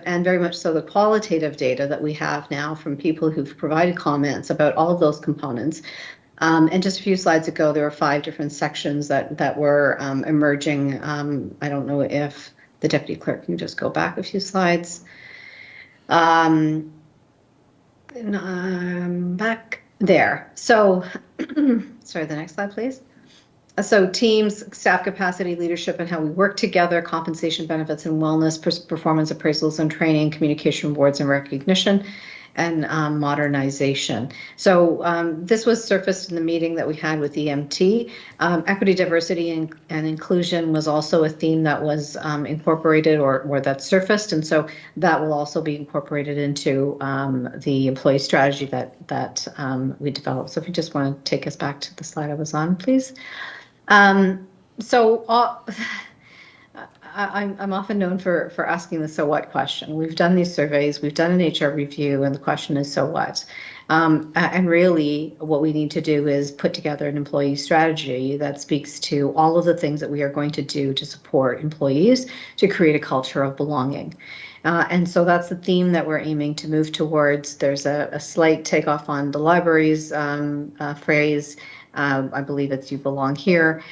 and very much so the qualitative data that we have now from people who've provided comments about all of those components. And just a few slides ago, there were 5 different sections that were emerging. I don't know if the deputy clerk can just go back a few slides. Back there. So, sorry, the next slide, please. So teams, staff capacity, leadership, and how we work together, compensation, benefits, and wellness, performance appraisals and training, communication, awards, and recognition, and modernization. So this was surfaced in the meeting that we had with EMT. Equity, diversity, and inclusion was also a theme that was incorporated or that surfaced, and so that will also be incorporated into the employee strategy that we developed. So if you just want to take us back to the slide I was on, please. I'm often known for asking the so what question. We've done these surveys, we've done an HR review, and the question is so what? And really what we need to do is put together an employee strategy that speaks to all of the things that we are going to do to support employees to create a culture of belonging. And so that's the theme that we're aiming to move towards. There's a slight takeoff on the library's phrase. I believe it's you belong here.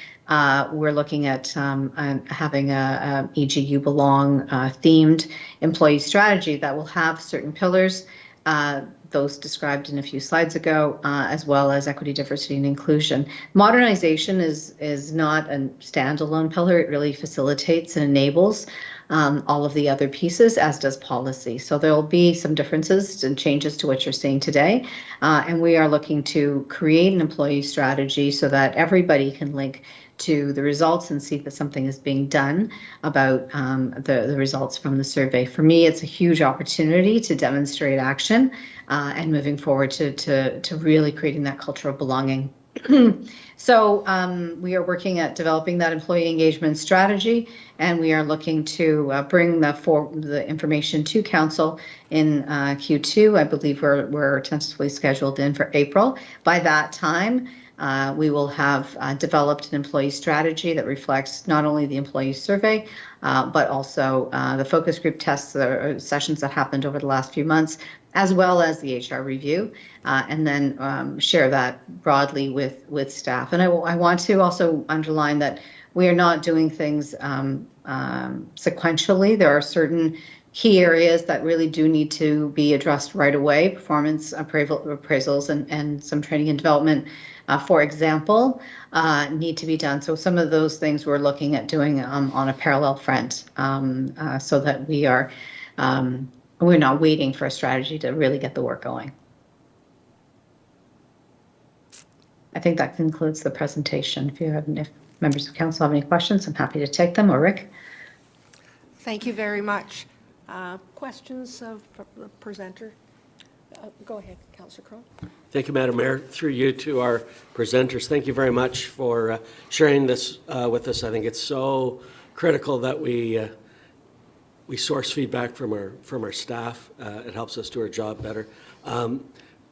We're looking at having a e.g. you belong themed employee strategy that will have certain pillars those described in a few slides ago, as well as equity, diversity, and inclusion. Modernization is not a standalone pillar. It really facilitates and enables all of the other pieces, as does policy. So there will be some differences and changes to what you're seeing today. And we are looking to create an employee strategy so that everybody can link to the results and see that something is being done about the results from the survey. For me, it's a huge opportunity to demonstrate action and moving forward to really creating that culture of belonging. So we are working at developing that employee engagement strategy, and we are looking to bring the information to council in Q2. I believe we're tentatively scheduled in for April. By that time, we will have developed an employee strategy that reflects not only the employee survey, but also the focus group tests, sessions that happened over the last few months, as well as the HR review, and then share that broadly with staff. And I want to also underline that we are not doing things sequentially. There are certain key areas that really do need to be addressed right away, performance appraisals and some training and development, for example, need to be done. So some of those things we're looking at doing on a parallel front, so that we're not waiting for a strategy to really get the work going. I think that concludes the presentation. If members of council have any questions, I'm happy to take them, or Rick. Thank you very much. Questions of the presenter? Go ahead, Councillor Crone. Thank you, Madam Mayor. Through you to our presenters, thank you very much for sharing this with us. I think it's so critical that we source feedback from our staff. It helps us do our job better.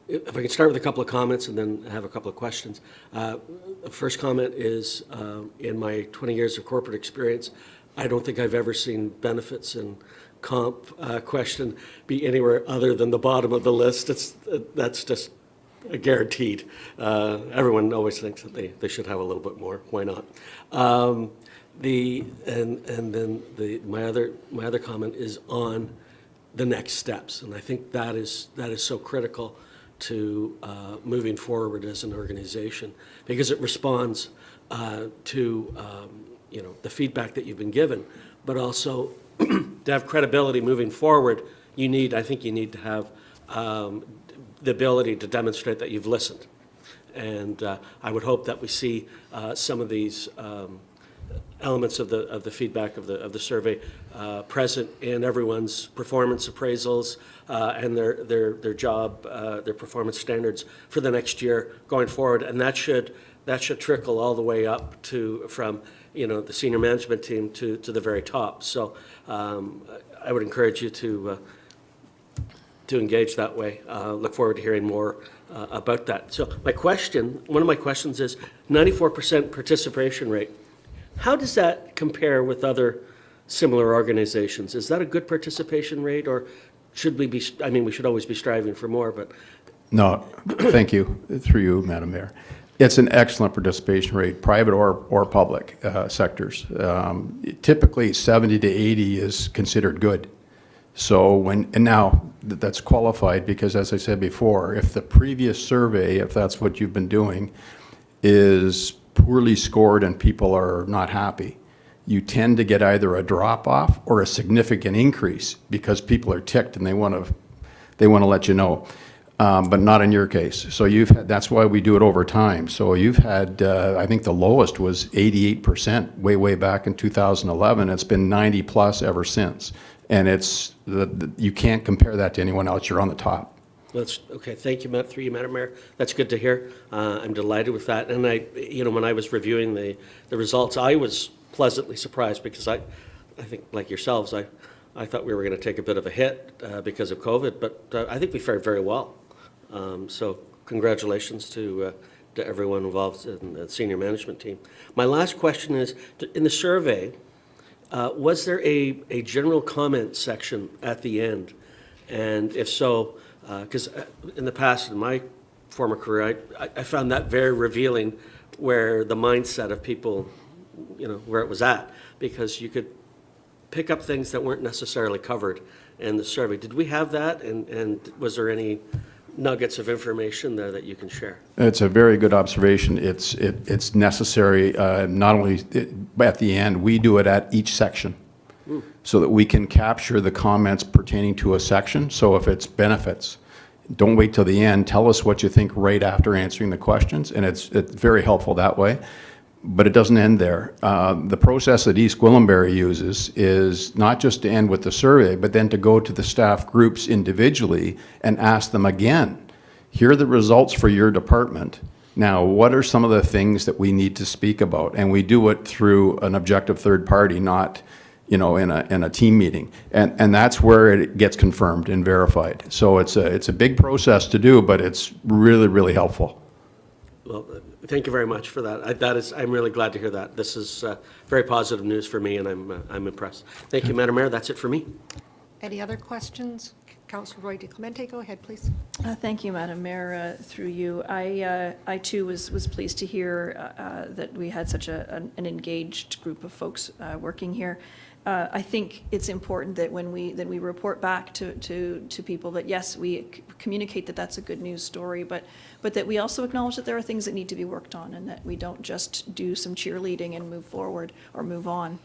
If I can start with a couple of comments and then have a couple of questions. The first comment is, in my 20 years of corporate experience, I don't think I've ever seen benefits and comp question be anywhere other than the bottom of the list. That's just guaranteed. Everyone always thinks that they should have a little bit more. Why not? My other comment is on the next steps, and I think that is so critical to moving forward as an organization, because it responds to the feedback that you've been given, but also to have credibility moving forward. I think you need to have the ability to demonstrate that you've listened, and I would hope that we see some of these elements of the feedback of the survey present in everyone's performance appraisals and their job, their performance standards for the next year going forward, and that should trickle all the way up from the senior management team to the very top. So I would encourage you to engage that way. Look forward to hearing more about that. So one of my questions is 94% participation rate. How does that compare with other similar organizations? Is that a good participation rate, or should we be, we should always be striving for more, but. No, thank you, through you, Madam Mayor. It's an excellent participation rate, private or public sectors. Typically 70 to 80 is considered good. So and now that's qualified because, as I said before, if the previous survey, if that's what you've been doing, is poorly scored and people are not happy, you tend to get either a drop off or a significant increase because people are ticked and they want to let you know. But not in your case. So that's why we do it over time. So you've had, I think the lowest was 88% way back in 2011. It's been 90 plus ever since. And you can't compare that to anyone else. You're on the top. That's okay. Thank you, through you, Madam Mayor. That's good to hear. I'm delighted with that. And when I was reviewing the results, I was pleasantly surprised because I think, like yourselves, I thought we were going to take a bit of a hit because of COVID, but I think we fared very well. So congratulations to everyone involved in the senior management team. My last question is, in the survey, was there a general comment section at the end? And if so, because in the past, in my former career, I found that very revealing where the mindset of people, where it was at, because you could pick up things that weren't necessarily covered in the survey. Did we have that? And was there any nuggets of information there that you can share. It's a very good observation. It's necessary, not only at the end, we do it at each section so that we can capture the comments pertaining to a section. So if it's benefits, don't wait till the end. Tell us what you think right after answering the questions, and it's very helpful that way. But it doesn't end there. The process that East Gwillimbury uses is not just to end with the survey, but then to go to the staff groups individually and ask them again, here are the results for your department. Now, what are some of the things that we need to speak about? And we do it through an objective third party, not in a team meeting. And that's where it gets confirmed and verified. So it's a big process to do, but it's really, really helpful. Well, thank you very much for that. I'm really glad to hear that. This is very positive news for me, and I'm impressed. Thank you, Madam Mayor. That's it for me. Any other questions? Councillor Roy DeClemente, go ahead, please. Thank you, Madam Mayor. Through you, I too was pleased to hear that we had such an engaged group of folks working here. I think it's important that when we report back to people that yes, we communicate that that's a good news story, but that we also acknowledge that there are things that need to be worked on, and that we don't just do some cheerleading and move forward or move on.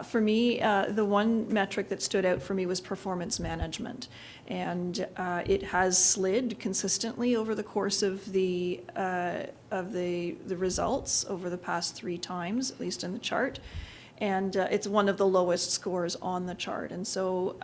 For me, the one metric that stood out for me was performance management, and it has slid consistently over the course of the results over the past 3 times, at least in the chart. And it's one of the lowest scores on the chart. And so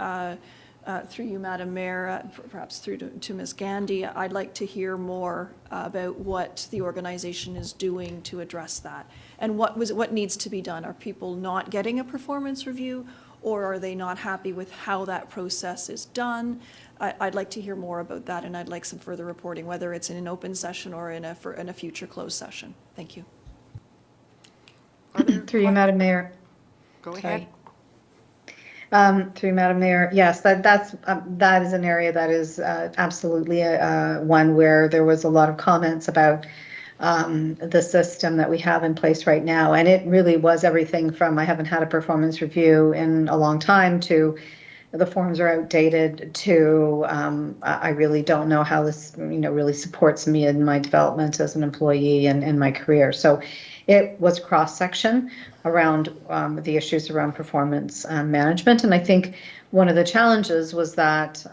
through you, Madam Mayor, perhaps through to Ms. Gandy, I'd like to hear more about what the organization is doing to address that. And what needs to be done? Are people not getting a performance review, or are they not happy with how that process is done? I'd like to hear more about that, and I'd like some further reporting, whether it's in an open session or in a future closed session. Thank you. Through you, Madam Mayor. Go ahead. Through Madam Mayor, yes, that is an area that is absolutely one where there was a lot of comments about the system that we have in place right now, and it really was everything from I haven't had a performance review in a long time to the forms are outdated to I really don't know how this really supports me in my development as an employee and in my career. So it was cross-section around the issues around performance management. And I think one of the challenges was that,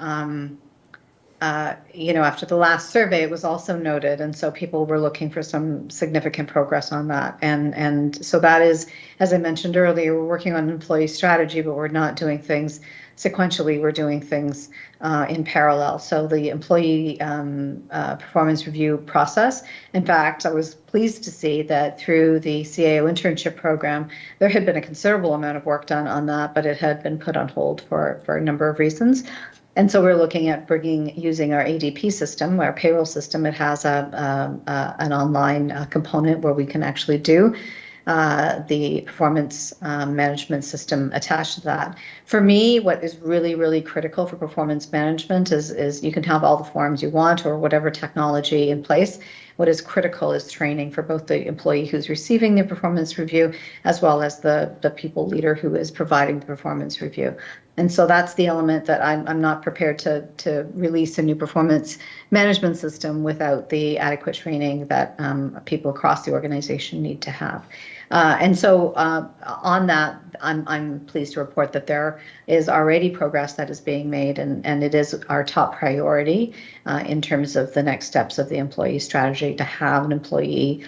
after the last survey, it was also noted. And so people were looking for some significant progress on that. And so that is, as I mentioned earlier, we're working on employee strategy, but we're not doing things sequentially. We're doing things in parallel. So the employee performance review process, in fact, I was pleased to see that through the CAO internship program, there had been a considerable amount of work done on that, but it had been put on hold for a number of reasons. And so we're looking at using our ADP system, our payroll system. It has an online component where we can actually do the performance management system attached to that. For me, what is really, really critical for performance management is you can have all the forms you want or whatever technology in place. What is critical is training for both the employee who's receiving the performance review as well as the people leader who is providing the performance review. And so that's the element that I'm not prepared to release a new performance management system without the adequate training that people across the organization need to have. And so on that, I'm pleased to report that there is already progress that is being made, and it is our top priority in terms of the next steps of the employee strategy to have an employee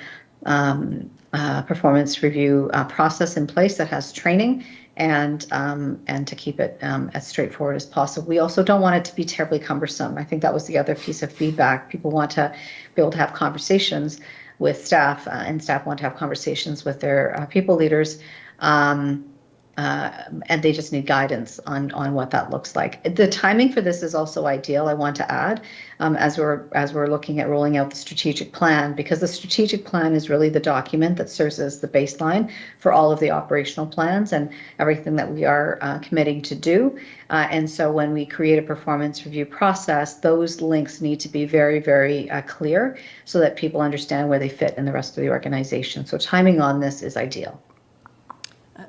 performance review process in place that has training and to keep it as straightforward as possible. We also don't want it to be terribly cumbersome. I think that was the other piece of feedback. People want to be able to have conversations with staff, and staff want to have conversations with their people leaders, and they just need guidance on what that looks like. The timing for this is also ideal, I want to add, as we're looking at rolling out the strategic plan, because the strategic plan is really the document that serves as the baseline for all of the operational plans and everything that we are committing to do. And so when we create a performance review process, those links need to be very, very clear so that people understand where they fit in the rest of the organization. So timing on this is ideal.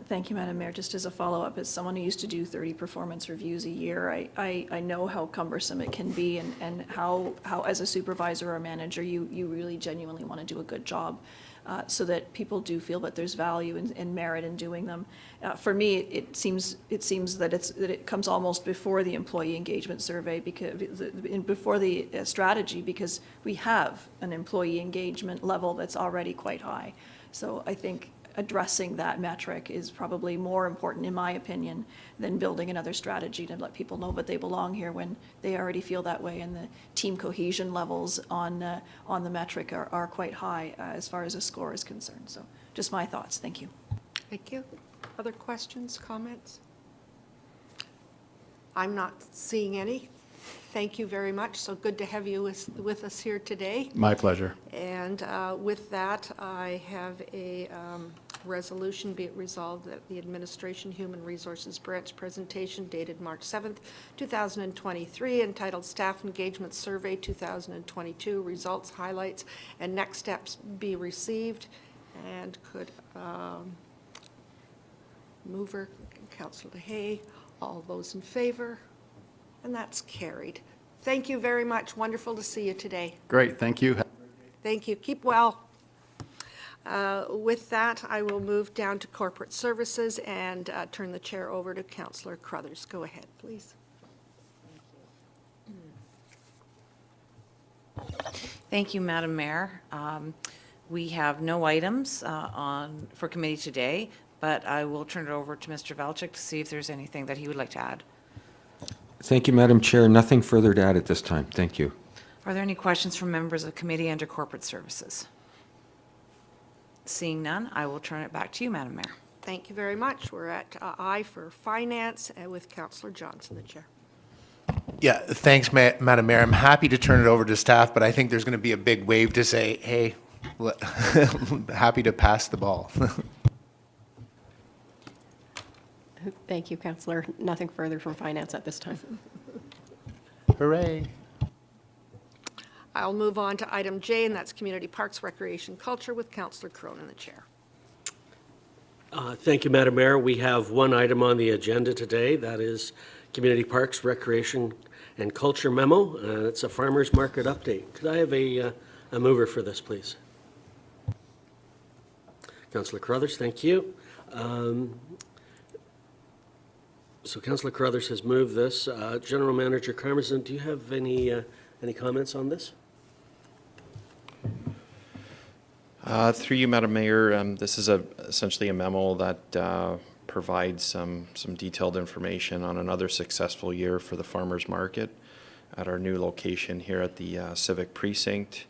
Thank you, Madam Mayor. Just as a follow-up, as someone who used to do 30 performance reviews a year, I know how cumbersome it can be and how as a supervisor or manager, you really genuinely want to do a good job so that people do feel that there's value and merit in doing them. For me, it seems that it comes almost before the employee engagement survey, before the strategy, because we have an employee engagement level that's already quite high. So I think addressing that metric is probably more important, in my opinion, than building another strategy to let people know that they belong here when they already feel that way, and the team cohesion levels on the metric are quite high as far as a score is concerned. So just my thoughts. Thank you. Thank you. Other questions, comments? I'm not seeing any. Thank you very much. So good to have you with us here today. My pleasure. And with that, I have a resolution, be it resolved that the Administration Human Resources Branch presentation dated March 7th, 2023, entitled Staff Engagement Survey 2022, Results, Highlights, and Next Steps be received. And could mover, Councillor Lahey, all those in favor? And that's carried. Thank you very much. Wonderful to see you today. Great, thank you. Thank you. Keep well. With that, I will move down to corporate services and turn the chair over to Councillor Carruthers. Go ahead, please. Thank you, Madam Mayor. We have no items for committee today, but I will turn it over to Mr. Valchik to see if there's anything that he would like to add. Thank you, Madam Chair. Nothing further to add at this time. Thank you. Are there any questions from members of committee under corporate services? Seeing none, I will turn it back to you, Madam Mayor. Thank you very much. We're at I for finance with Councillor Johnson, the chair. Yeah, thanks, Madam Mayor. I'm happy to turn it over to staff, but I think there's going to be a big wave to say, hey, happy to pass the ball. Thank you, Councillor. Nothing further from finance at this time. Hooray. I'll move on to item J, and that's Community Parks, Recreation, Culture with Councillor Crone in the chair. Thank you, Madam Mayor. We have one item on the agenda today. That is Community Parks, Recreation, and Culture Memo. It's a farmers market update. Could I have a mover for this, please? Councillor Carruthers, thank you. So Councillor Carruthers has moved this. General Manager Carmazin, do you have any comments on this? Through you, Madam Mayor, this is essentially a memo that provides some detailed information on another successful year for the farmers market at our new location here at the Civic Precinct.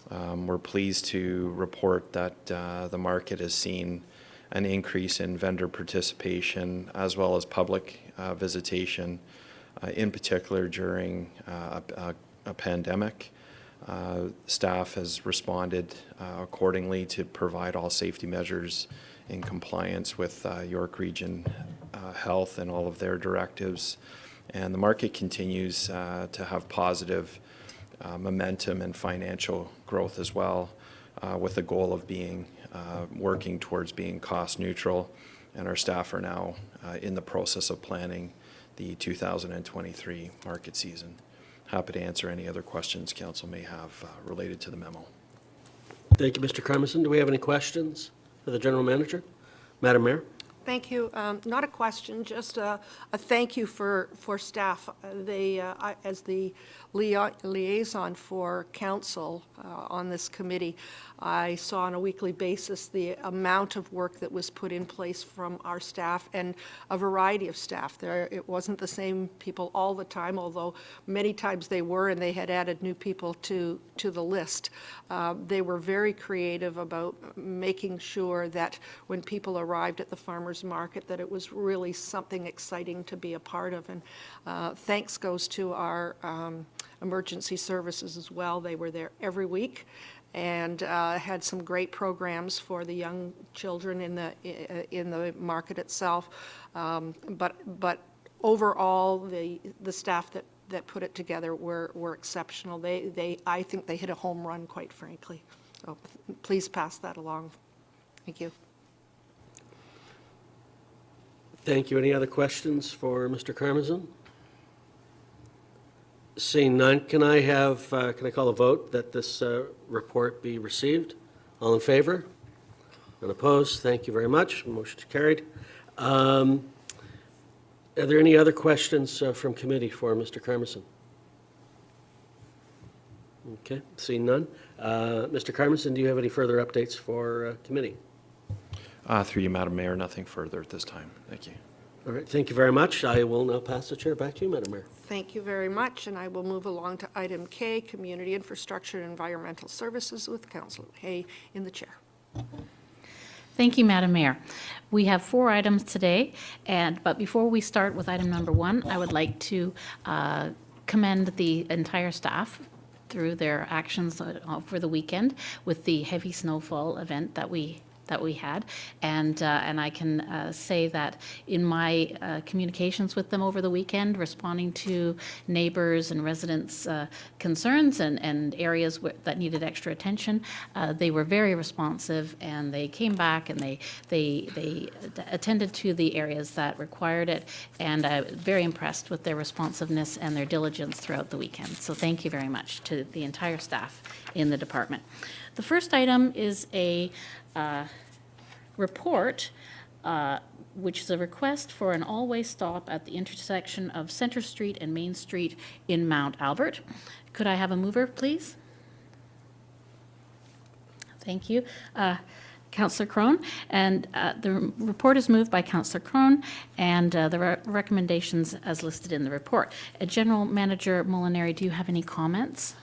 We're pleased to report that the market has seen an increase in vendor participation as well as public visitation, in particular during a pandemic. Staff has responded accordingly to provide all safety measures in compliance with York Region Health and all of their directives. And the market continues to have positive momentum and financial growth as well, with the goal of being working towards being cost neutral. And our staff are now in the process of planning the 2023 market season. Happy to answer any other questions council may have related to the memo. Thank you, Mr. Carmazin. Do we have any questions for the General Manager? Madam Mayor? Thank you. Not a question, just a thank you for staff. As the liaison for council on this committee, I saw on a weekly basis the amount of work that was put in place from our staff and a variety of staff. It wasn't the same people all the time, although many times they were, and they had added new people to the list. They were very creative about making sure that when people arrived at the farmers market that it was really something exciting to be a part of. And thanks goes to our emergency services as well. They were there every week and had some great programs for the young children in the market itself. But overall, the staff that put it together were exceptional. I think they hit a home run, quite frankly. So please pass that along. Thank you. Thank you. Any other questions for Mr. Karmazin? Seeing none, can I call a vote that this report be received? All in favor? None opposed? Thank you very much. Motion carried. Are there any other questions from committee for Mr. Karmazin? Okay, seeing none. Mr. Karmazin, do you have any further updates for committee? Through you, Madam Mayor, nothing further at this time. Thank you. All right, thank you very much. I will now pass the chair back to you, Madam Mayor. Thank you very much, and I will move along to item K, Community Infrastructure and Environmental Services with Councillor Lahey in the chair. Thank you, Madam Mayor. We have 4 items today, but before we start with item number 1, I would like to commend the entire staff through their actions over the weekend with the heavy snowfall event that we had, and I can say that in my communications with them over the weekend, responding to neighbors and residents' concerns and areas that needed extra attention, they were very responsive, and they came back and they attended to the areas that required it, and I was very impressed with their responsiveness and their diligence throughout the weekend. So thank you very much to the entire staff in the department. The first item is a report, which is a request for an all-way stop at the intersection of Centre Street and Main Street in Mount Albert. Could I have a mover, please? Thank you. Councillor Crone, and the report is moved by Councillor Crone, and the recommendations as listed in the report. General Manager Molinari, do you have any comments?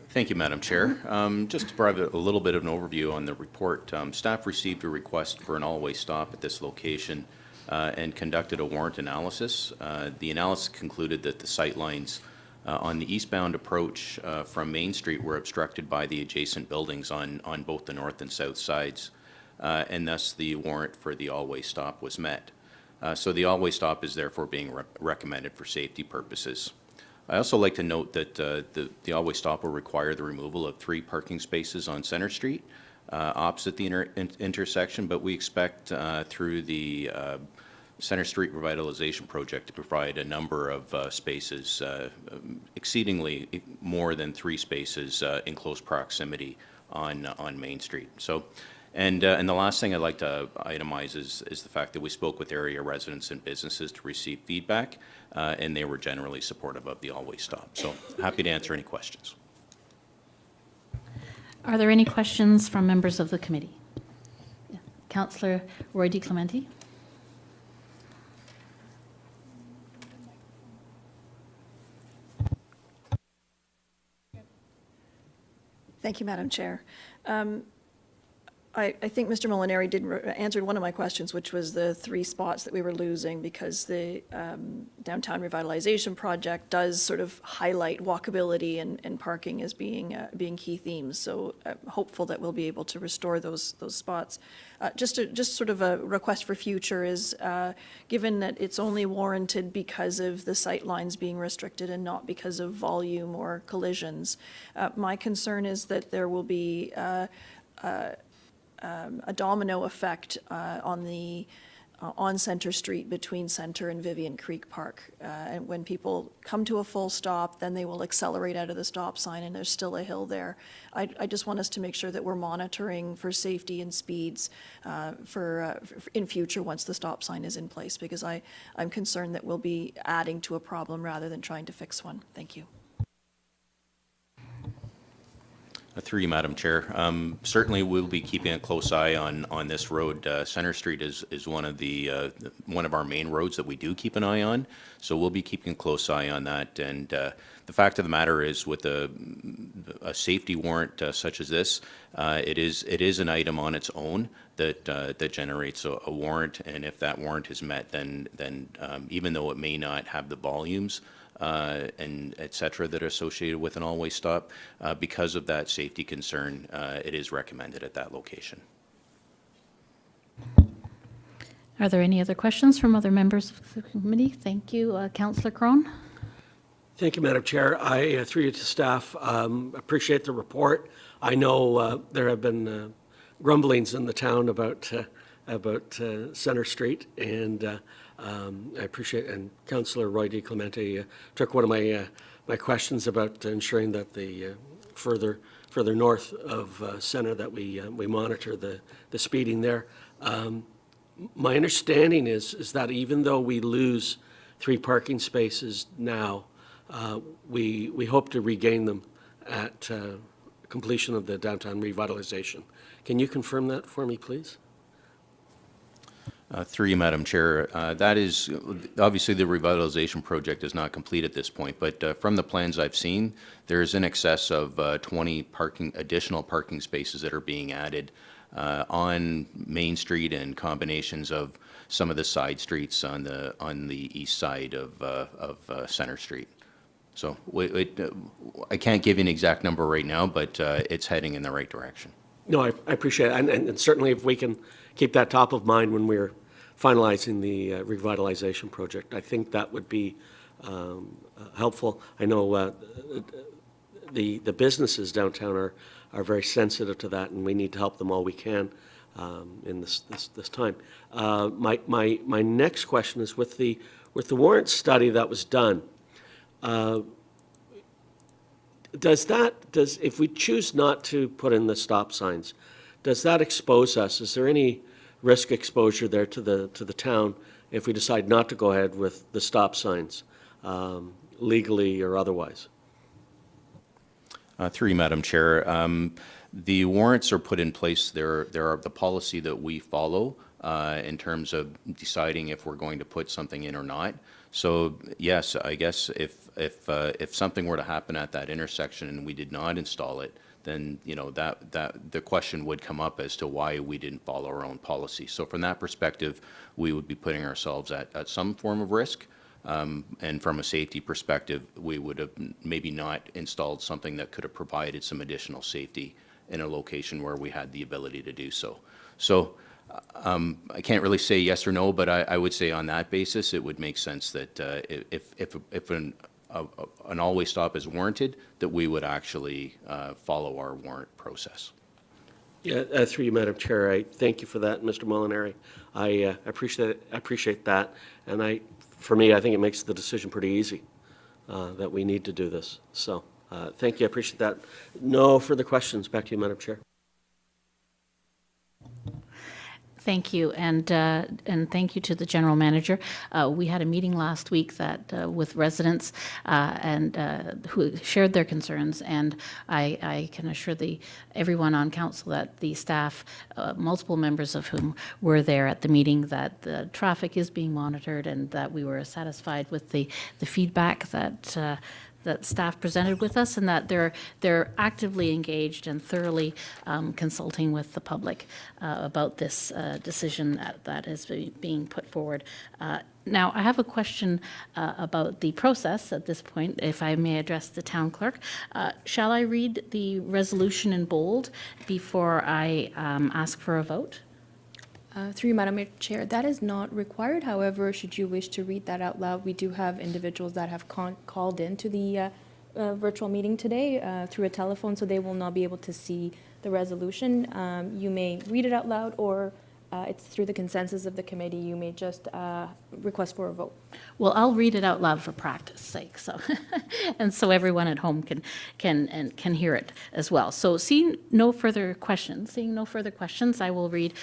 Thank you, Madam Chair. Just to provide a little bit of an overview on the report, staff received a request for an all-way stop at this location and conducted a warrant analysis. The analysis concluded that the sight lines on the eastbound approach from Main Street were obstructed by the adjacent buildings on both the north and south sides, and thus the warrant for the all-way stop was met. So the all-way stop is therefore being recommended for safety purposes. I also like to note that the all-way stop will require the removal of 3 parking spaces on Centre Street opposite the intersection, but we expect through the Centre Street Revitalization Project to provide a number of spaces, exceedingly more than 3 spaces in close proximity on Main Street. So, and the last thing I'd like to itemize is the fact that we spoke with area residents and businesses to receive feedback, and they were generally supportive of the all-way stop. So happy to answer any questions. Are there any questions from members of the committee? Yeah. Councillor Roy DeClementi. Thank you, Madam Chair. I think Mr. Molinari answered one of my questions, which was the 3 spots that we were losing because the downtown revitalization project does sort of highlight walkability and parking as being key themes. So I'm hopeful that we'll be able to restore those spots. Just sort of a request for future is, given that it's only warranted because of the sight lines being restricted and not because of volume or collisions, my concern is that there will be a domino effect on Centre Street between Centre and Vivian Creek Park. And when people come to a full stop, then they will accelerate out of the stop sign, and there's still a hill there. I just want us to make sure that we're monitoring for safety and speeds in future once the stop sign is in place, because I'm concerned that we'll be adding to a problem rather than trying to fix one. Thank you. Through you, Madam Chair. Certainly, we'll be keeping a close eye on this road. Centre Street is one of our main roads that we do keep an eye on, so we'll be keeping a close eye on that. And the fact of the matter is, with a safety warrant such as this, it is an item on its own that generates a warrant. And if that warrant is met, then even though it may not have the volumes and et cetera that are associated with an all-way stop, because of that safety concern, it is recommended at that location. Are there any other questions from other members of the committee? Thank you. Councillor Crone. Thank you, Madam Chair. I, through you to staff, appreciate the report. I know there have been grumblings in the town about Center Street, and I appreciate, and Councillor Roy D. Clemente took one of my questions about ensuring that the further north of Center that we monitor the speeding there. My understanding is that even though we lose 3 parking spaces now, we hope to regain them at completion of the downtown revitalization. Can you confirm that for me, please? Through you, Madam Chair. That is, obviously the revitalization project is not complete at this point, but from the plans I've seen, there is in excess of 20 additional parking spaces that are being added on Main Street and combinations of some of the side streets on the east side of Center Street. So I can't give you an exact number right now, but it's heading in the right direction. No, I appreciate it, and certainly if we can keep that top of mind when we're finalizing the revitalization project, I think that would be helpful. I know the businesses downtown are very sensitive to that, and we need to help them all we can in this time. My next question is with the warrant study that was done. If we choose not to put in the stop signs, does that expose us? Is there any risk exposure there to the town if we decide not to go ahead with the stop signs, legally or otherwise? Through you, Madam Chair. The warrants are put in place. There are the policy that we follow in terms of deciding if we're going to put something in or not. So yes, I guess if something were to happen at that intersection and we did not install it, then that the question would come up as to why we didn't follow our own policy. So from that perspective, we would be putting ourselves at some form of risk. And from a safety perspective, we would have maybe not installed something that could have provided some additional safety in a location where we had the ability to do so. So I can't really say yes or no, but I would say on that basis, it would make sense that if an always stop is warranted, that we would actually follow our warrant process. Yeah, through you, Madam Chair, I thank you for that, Mr. Molinari. I appreciate that, and for me, I think it makes the decision pretty easy that we need to do this. So thank you, I appreciate that. No further questions. Back to you, Madam Chair. Thank you, and thank you to the General Manager. We had a meeting last week with residents and who shared their concerns, and I can assure everyone on council that the staff, multiple members of whom were there at the meeting, that the traffic is being monitored and that we were satisfied with the feedback that staff presented with us, and that they're actively engaged and thoroughly consulting with the public about this decision that is being put forward. Now, I have a question about the process at this point, if I may address the town clerk. Shall I read the resolution in bold before I ask for a vote? Through you, Madam Chair, that is not required. However, should you wish to read that out loud, we do have individuals that have called into the virtual meeting today through a telephone, so they will not be able to see the resolution. You may read it out loud, or it's through the consensus of the committee. You may just request for a vote. Well, I'll read it out loud for practice sake, so and so everyone at home can hear it as well. So seeing no further questions, I will read.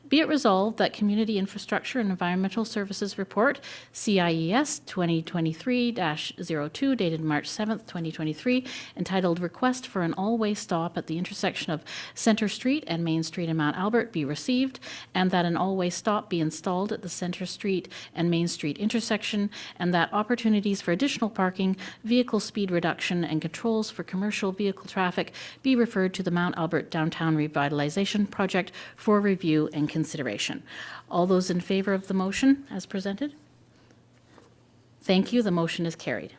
Be it resolved that Community Infrastructure and Environmental Services Report, CIES 2023-02, dated March 7th, 2023, entitled Request for an All-Way Stop at the intersection of Centre Street and Main Street in Mount Albert be received, and that an all-way stop be installed at the Centre Street and Main Street intersection, and that opportunities for additional parking, vehicle speed reduction, and controls for commercial vehicle traffic be referred to the Mount Albert Downtown Revitalization Project for review and consideration. All those in favor of the motion as presented? Thank you. The motion is carried.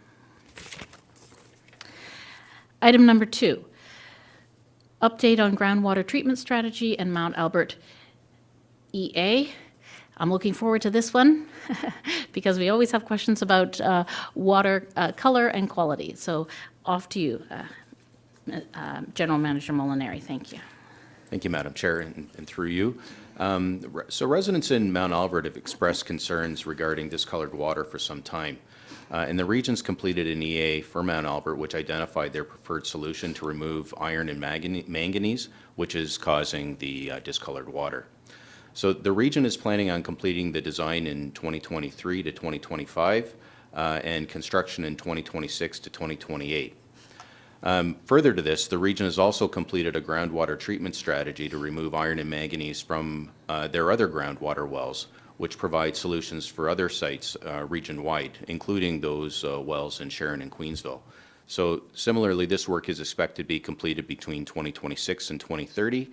Item number 2, update on groundwater treatment strategy and Mount Albert EA. I'm looking forward to this one because we always have questions about water color and quality. So off to you, General Manager Molinari. Thank you. Thank you, Madam Chair, and through you. So residents in Mount Albert have expressed concerns regarding discolored water for some time. And the region's completed an EA for Mount Albert, which identified their preferred solution to remove iron and manganese, which is causing the discolored water. So the region is planning on completing the design in 2023 to 2025 and construction in 2026 to 2028. Further to this, the region has also completed a groundwater treatment strategy to remove iron and manganese from their other groundwater wells, which provide solutions for other sites region-wide, including those wells in Sharon and Queensville. So similarly, this work is expected to be completed between 2026 and 2030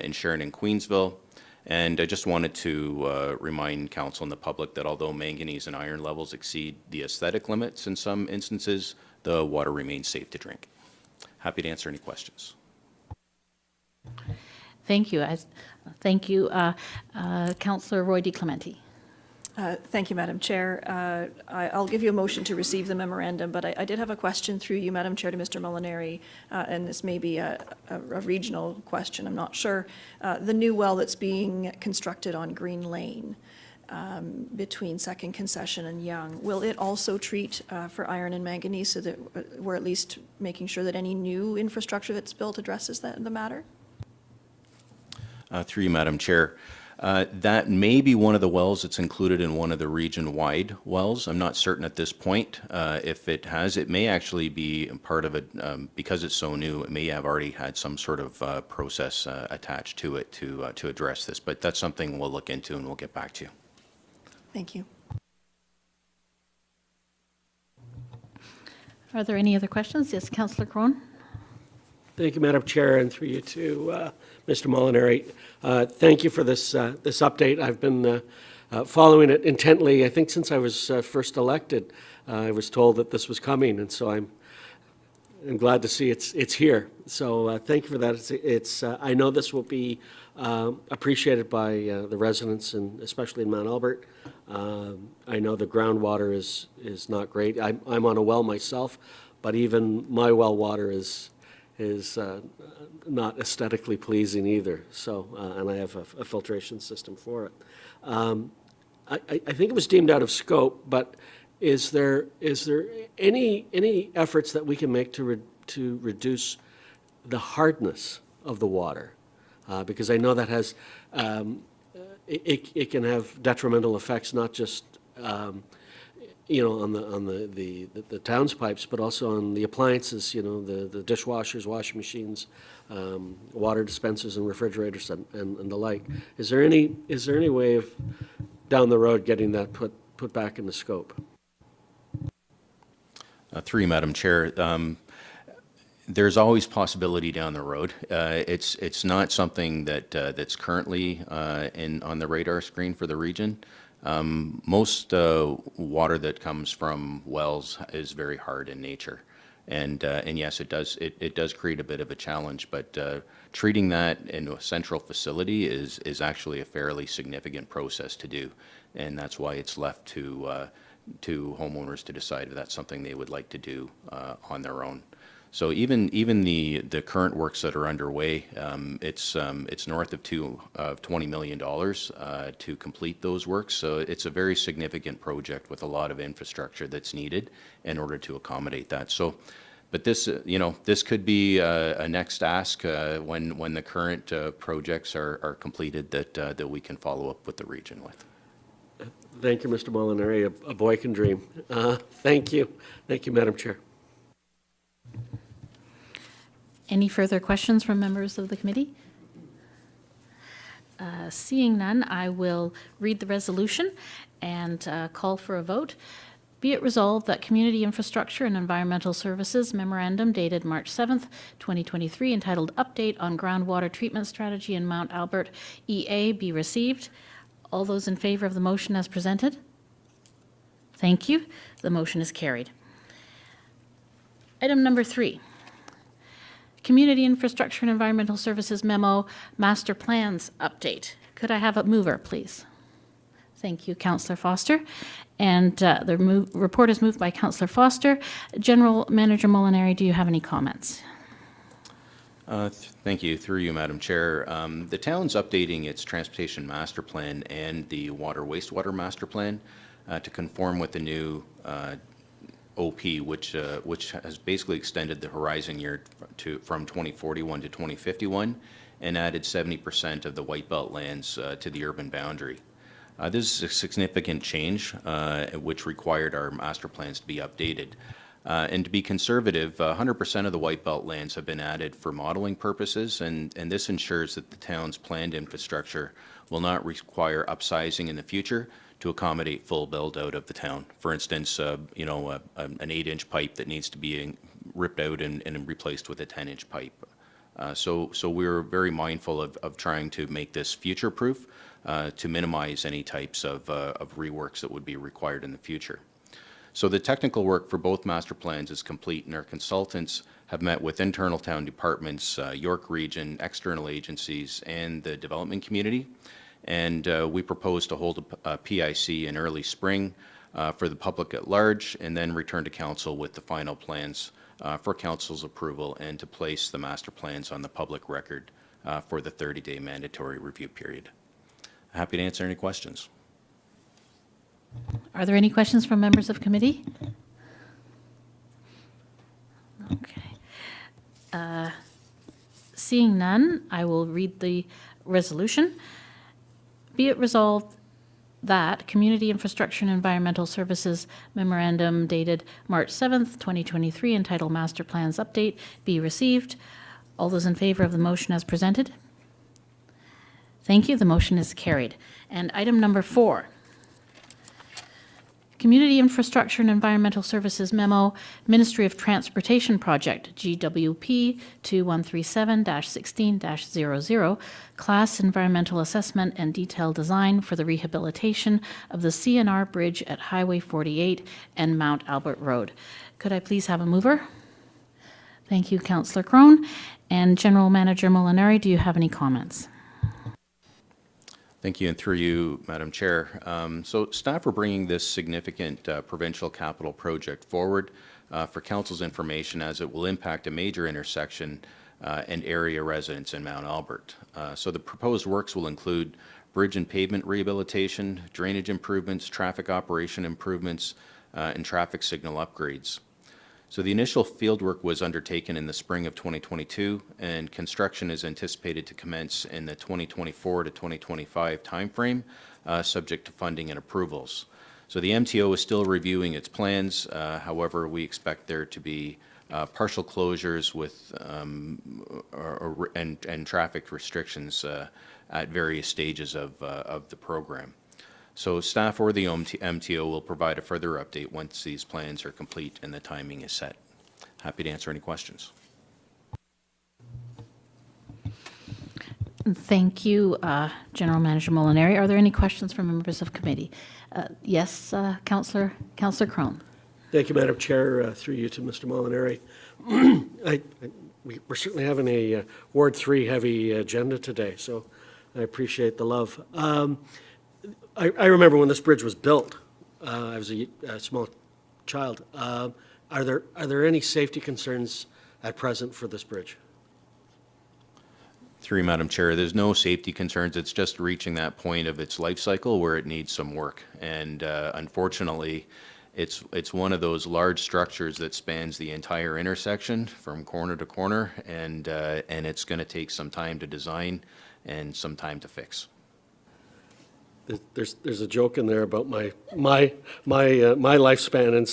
in Sharon and Queensville. And I just wanted to remind Council and the public that although manganese and iron levels exceed the aesthetic limits in some instances, the water remains safe to drink. Happy to answer any questions. Thank you. Thank you. Councillor Roy DeClemente. Thank you, Madam Chair. I'll give you a motion to receive the memorandum, but I did have a question through you, Madam Chair, to Mr. Molinari, and this may be a regional question, I'm not sure. The new well that's being constructed on Green Lane between Second Concession and Yonge, will it also treat for iron and manganese so that we're at least making sure that any new infrastructure that's built addresses the matter? Through you, Madam Chair. That may be one of the wells that's included in one of the region-wide wells. I'm not certain at this point if it has. It may actually be part of it, because it's so new, it may have already had some sort of process attached to it to address this. But that's something we'll look into and we'll get back to you. Thank you. Are there any other questions? Yes, Councillor Crone. Thank you, Madam Chair, and through you to Mr. Molinari. Thank you for this update. I've been following it intently, I think, since I was first elected. I was told that this was coming, and so I'm glad to see it's here. So thank you for that. I know this will be appreciated by the residents, and especially in Mount Albert. I know the groundwater is not great. I'm on a well myself, but even my well water is not aesthetically pleasing either. So, and I have a filtration system for it. I think it was deemed out of scope, but is there any efforts that we can make to reduce the hardness of the water? Because I know that has it can have detrimental effects, not just on the town's pipes, but also on the appliances, the dishwashers, washing machines, water dispensers and refrigerators and the like. Is there any way of down the road getting that put back in the scope? Through you, Madam Chair. There's always possibility down the road. It's not something that's currently on the radar screen for the region. Most water that comes from wells is very hard in nature, and yes, it does create a bit of a challenge. But treating that in a central facility is actually a fairly significant process to do, and that's why it's left to homeowners to decide if that's something they would like to do on their own. So even the current works that are underway, it's north of $20 million to complete those works. So it's a very significant project with a lot of infrastructure that's needed in order to accommodate that. So, but this this could be a next ask when the current projects are completed that we can follow up with the region with. Thank you, Mr. Molinari. A boy can dream. Thank you, Madam Chair. Any further questions from members of the committee? Seeing none, I will read the resolution and call for a vote. Be it resolved that Community Infrastructure and Environmental Services Memorandum dated March 7th, 2023, entitled Update on Groundwater Treatment Strategy in Mount Albert EA be received. All those in favor of the motion as presented? Thank you. The motion is carried. Item number 3. Community Infrastructure and Environmental Services Memo Master Plans Update. Could I have a mover, please? Thank you, Councillor Foster. And the report is moved by Councillor Foster. General Manager Molinari, do you have any comments? Thank you. Through you, Madam Chair. The town's updating its transportation master plan and the water wastewater master plan to conform with the new OP, which has basically extended the horizon year from 2041 to 2051 and added 70% of the White Belt lands to the urban boundary. This is a significant change which required our master plans to be updated. And to be conservative, 100% of the White Belt lands have been added for modeling purposes, and this ensures that the town's planned infrastructure will not require upsizing in the future to accommodate full build-out of the town. For instance, an 8-inch pipe that needs to be ripped out and replaced with a 10-inch pipe. So we're very mindful of trying to make this future-proof to minimize any types of reworks that would be required in the future. So the technical work for both master plans is complete, and our consultants have met with internal town departments, York Region, external agencies, and the development community. And we propose to hold a PIC in early spring for the public at large, and then return to council with the final plans for council's approval and to place the master plans on the public record for the 30-day mandatory review period. Happy to answer any questions. Are there any questions from members of committee? Okay. Seeing none, I will read the resolution. Be it resolved that Community Infrastructure and Environmental Services Memorandum dated March 7th, 2023, entitled Master Plans Update, be received. All those in favor of the motion as presented? Thank you. The motion is carried. And item number 4. Community Infrastructure and Environmental Services Memo, Ministry of Transportation Project, G.W.P. 2137-16-00, Class Environmental Assessment and Detailed Design for the Rehabilitation of the CNR Bridge at Highway 48 and Mount Albert Road. Could I please have a mover? Thank you, Councillor Crone. And General Manager Molinari, do you have any comments? Thank you, and through you, Madam Chair. So staff are bringing this significant provincial capital project forward for Council's information, as it will impact a major intersection and area residents in Mount Albert. So the proposed works will include bridge and pavement rehabilitation, drainage improvements, traffic operation improvements, and traffic signal upgrades. So the initial fieldwork was undertaken in the spring of 2022, and construction is anticipated to commence in the 2024 to 2025 timeframe, subject to funding and approvals. So the MTO is still reviewing its plans. However, we expect there to be partial closures with and traffic restrictions at various stages of the program. So staff or the MTO will provide a further update once these plans are complete and the timing is set. Happy to answer any questions. Thank you, General Manager Molinari. Are there any questions from members of committee? Yes, Councillor Crone. Thank you, Madam Chair. Through you to Mr. Molinari. We're certainly having a Ward 3 heavy agenda today, so I appreciate the love. I remember when this bridge was built. I was a small child. Are there any safety concerns at present for this bridge? Through you, Madam Chair, there's no safety concerns. It's just reaching that point of its life cycle where it needs some work. And unfortunately, it's one of those large structures that spans the entire intersection from corner to corner, and it's going to take some time to design and some time to fix. There's a joke in there about my lifespan and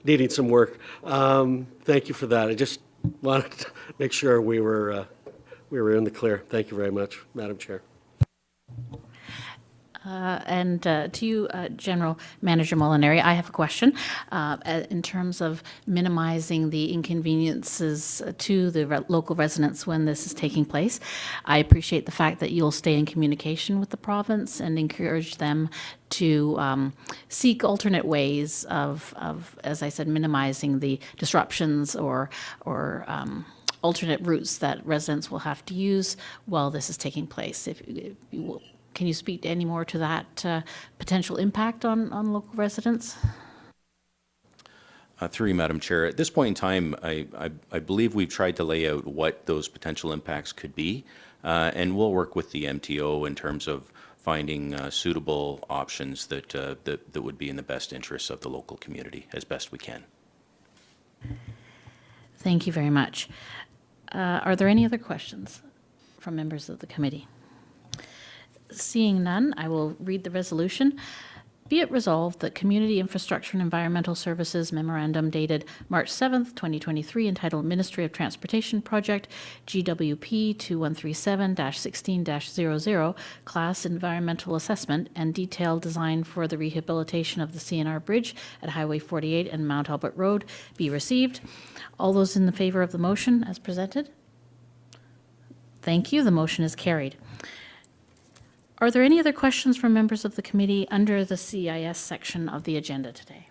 needing some work. Thank you for that. I just wanted to make sure we were in the clear. Thank you very much, Madam Chair. And to you, General Manager Molinari, I have a question. In terms of minimizing the inconveniences to the local residents when this is taking place, I appreciate the fact that you'll stay in communication with the province and encourage them to seek alternate ways of, as I said, minimizing the disruptions or alternate routes that residents will have to use while this is taking place. If you will, can you speak any more to that potential impact on local residents? Through you, Madam Chair. At this point in time, I believe we've tried to lay out what those potential impacts could be, and we'll work with the MTO in terms of finding suitable options that would be in the best interests of the local community as best we can. Thank you very much. Are there any other questions from members of the committee? Seeing none, I will read the resolution. Be it resolved that Community Infrastructure and Environmental Services Memorandum dated March 7th, 2023, entitled Ministry of Transportation Project G.W.P. 2137-16-00, Class Environmental Assessment and Detailed Design for the Rehabilitation of the CNR Bridge at Highway 48 and Mount Albert Road be received. All those in the favor of the motion as presented? Thank you. The motion is carried. Are there any other questions from members of the committee under the CIS section of the agenda today?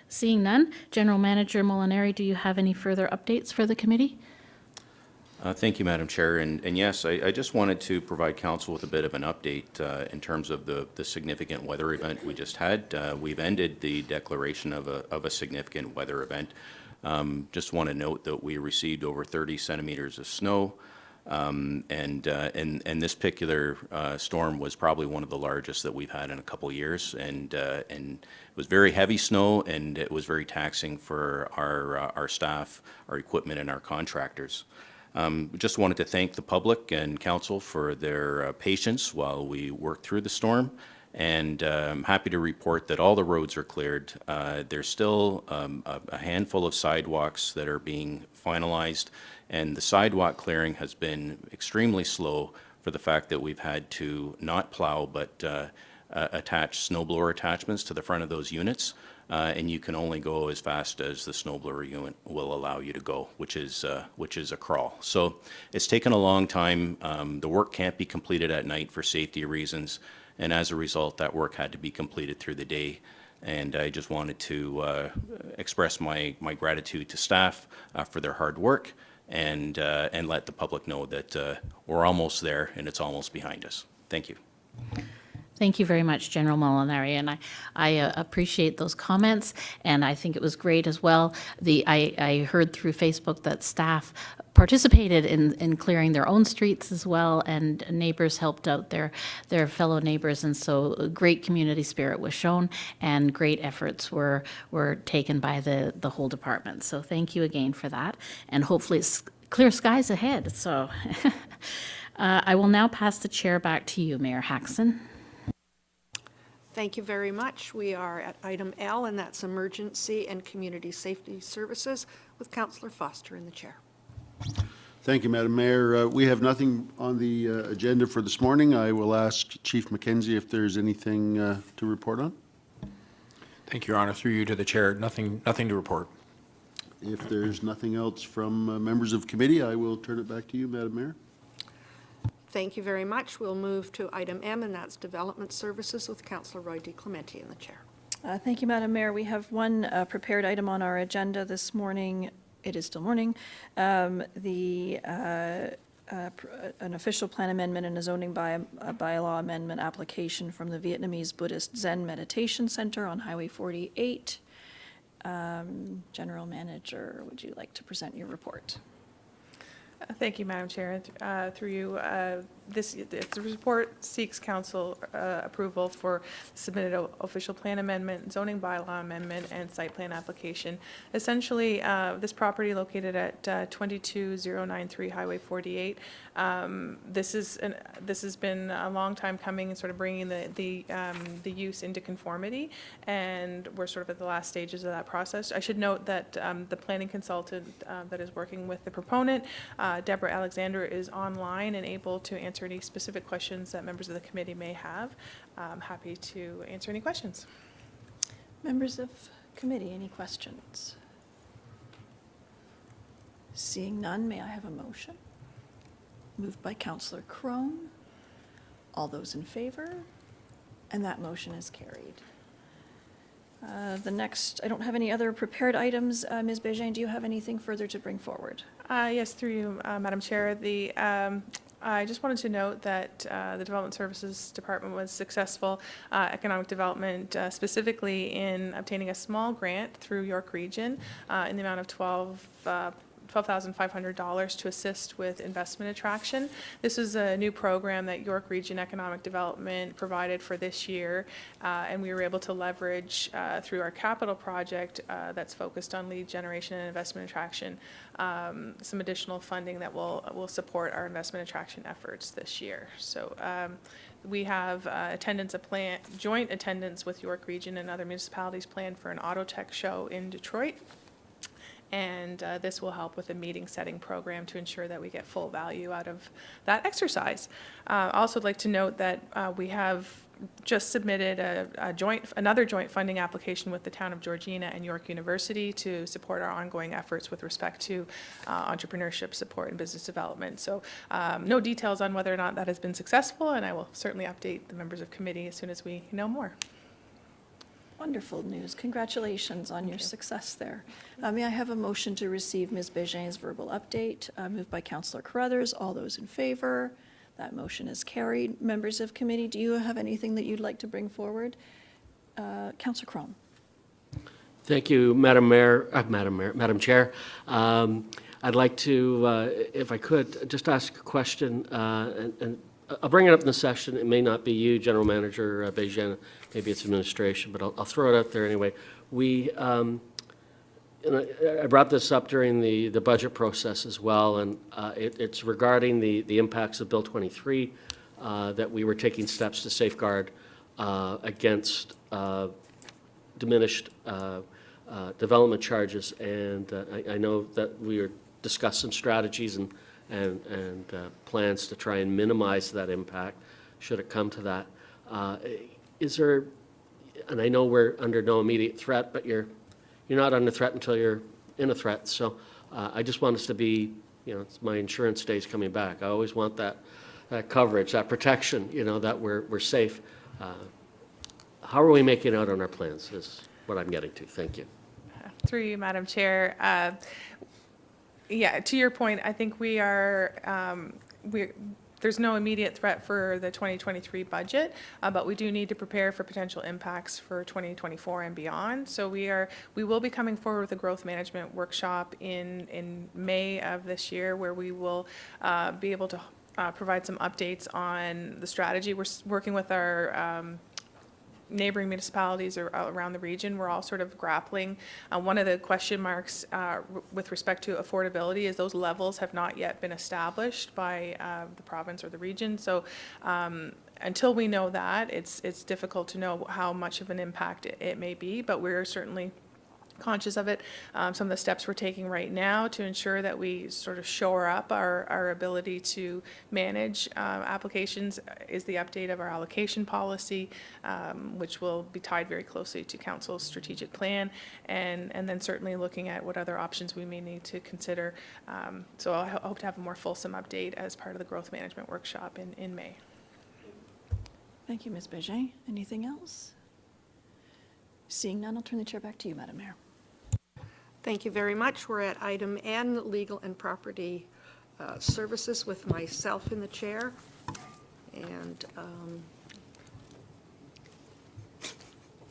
Seeing none, General Manager Molinari, do you have any further updates for the committee? Thank you, Madam Chair. And yes, I just wanted to provide council with a bit of an update in terms of the significant weather event we just had. We've ended the declaration of a significant weather event. Just want to note that we received over 30 centimeters of snow. And this particular storm was probably one of the largest that we've had in a couple of years, and it was very heavy snow, and it was very taxing for our staff, our equipment, and our contractors. Just wanted to thank the public and council for their patience while we worked through the storm, and I'm happy to report that all the roads are cleared. There's still a handful of sidewalks that are being finalized, and the sidewalk clearing has been extremely slow for the fact that we've had to not plow but attach snowblower attachments to the front of those units, and you can only go as fast as the snowblower unit will allow you to go, which is a crawl. So it's taken a long time. The work can't be completed at night for safety reasons, and as a result, that work had to be completed through the day. And I just wanted to express my gratitude to staff for their hard work, and let the public know that we're almost there and it's almost behind us. Thank you. Thank you very much, General Molinari, and I appreciate those comments, and I think it was great as well. I heard through Facebook that staff participated in clearing their own streets as well, and neighbors helped out their fellow neighbors, and so great community spirit was shown, and great efforts were taken by the whole department. So thank you again for that, and hopefully it's clear skies ahead. So I will now pass the chair back to you, Mayor Hackson. Thank you very much. We are at item L, and that's Emergency and Community Safety Services, with Councillor Foster in the chair. Thank you, Madam Mayor. We have nothing on the agenda for this morning. I will ask Chief Mackenzie if there's anything to report on. Thank you, Your Honor. Through you to the chair, nothing to report. If there's nothing else from members of committee, I will turn it back to you, Madam Mayor. Thank you very much. We'll move to item M, and that's Development Services, with Councillor Roy DeClemente in the chair. Thank you, Madam Mayor. We have one prepared item on our agenda this morning. It is still morning. An official plan amendment and a zoning bylaw amendment application from the Vietnamese Buddhist Zen Meditation Center on Highway 48. General Manager, would you like to present your report? Thank you, Madam Chair. Through you, the report seeks council approval for submitted official plan amendment, zoning bylaw amendment, and site plan application. Essentially, this property located at 22093 Highway 48. This has been a long time coming, and sort of bringing the use into conformity, and we're sort of at the last stages of that process. I should note that the planning consultant that is working with the proponent, Deborah Alexander, is online and able to answer any specific questions that members of the committee may have. I'm happy to answer any questions. Members of committee, any questions? Seeing none, may I have a motion? Moved by Councillor Crone. All those in favor? And that motion is carried. The next, I don't have any other prepared items. Ms. Bégin, do you have anything further to bring forward? Yes, through you, Madam Chair. I just wanted to note that the Development Services Department was successful, economic development, specifically in obtaining a small grant through York Region in the amount of $12,500 to assist with investment attraction. This is a new program that York Region Economic Development provided for this year, and we were able to leverage through our capital project that's focused on lead generation and investment attraction, some additional funding that will support our investment attraction efforts this year. So we have joint attendance with York Region and other municipalities planned for an auto tech show in Detroit. And this will help with the meeting setting program to ensure that we get full value out of that exercise. Also, I'd like to note that we have just submitted another joint funding application with the town of Georgina and York University to support our ongoing efforts with respect to entrepreneurship support and business development. So no details on whether or not that has been successful, and I will certainly update the members of committee as soon as we know more. Wonderful news. Congratulations on your success there. May I have a motion to receive Ms. Béjain's verbal update? Moved by Councillor Carruthers. All those in favor? That motion is carried. Members of committee, do you have anything that you'd like to bring forward? Councillor Crone. Thank you, Madam Chair. I'd like to, if I could, just ask a question, and I'll bring it up in the session. It may not be you, General Manager Béjain, maybe it's administration, but I'll throw it out there anyway. I brought this up during the budget process as well, and it's regarding the impacts of Bill 23, that we were taking steps to safeguard against diminished development charges, and I know that we are discussing strategies and plans to try and minimize that impact should it come to that. Is there, and I know we're under no immediate threat, but you're not under threat until you're in a threat. So I just want us to be, it's my insurance days coming back. I always want that coverage, that protection, that we're safe. How are we making out on our plans is what I'm getting to. Thank you. Through you, Madam Chair. Yeah, to your point, I think we are, there's no immediate threat for the 2023 budget, but we do need to prepare for potential impacts for 2024 and beyond. So we will be coming forward with a growth management workshop in May of this year, where we will be able to provide some updates on the strategy. We're working with our neighboring municipalities around the region. We're all sort of grappling. One of the question marks with respect to affordability is those levels have not yet been established by the province or the region. So until we know that, it's difficult to know how much of an impact it may be, but we're certainly conscious of it. Some of the steps we're taking right now to ensure that we sort of shore up our ability to manage applications is the update of our allocation policy, which will be tied very closely to Council's strategic plan, and then certainly looking at what other options we may need to consider. So I hope to have a more fulsome update as part of the growth management workshop in May. Thank you, Ms. Béjain. Anything else? Seeing none, I'll turn the chair back to you, Madam Mayor. Thank you very much. We're at item N, Legal and Property Services, with myself in the chair. And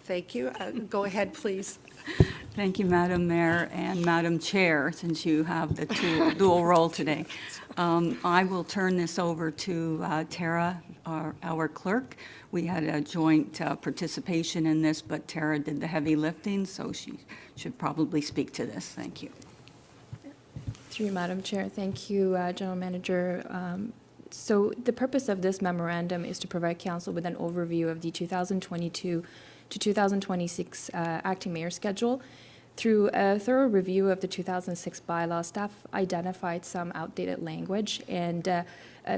thank you. Go ahead, please. Thank you, Madam Mayor and Madam Chair, since you have the dual role today. I will turn this over to Tara, our clerk. We had a joint participation in this, but Tara did the heavy lifting, so she should probably speak to this. Thank you. Through you, Madam Chair. Thank you, General Manager. So the purpose of this memorandum is to provide Council with an overview of the 2022 to 2026 acting mayor schedule. Through a thorough review of the 2006 bylaw, staff identified some outdated language, and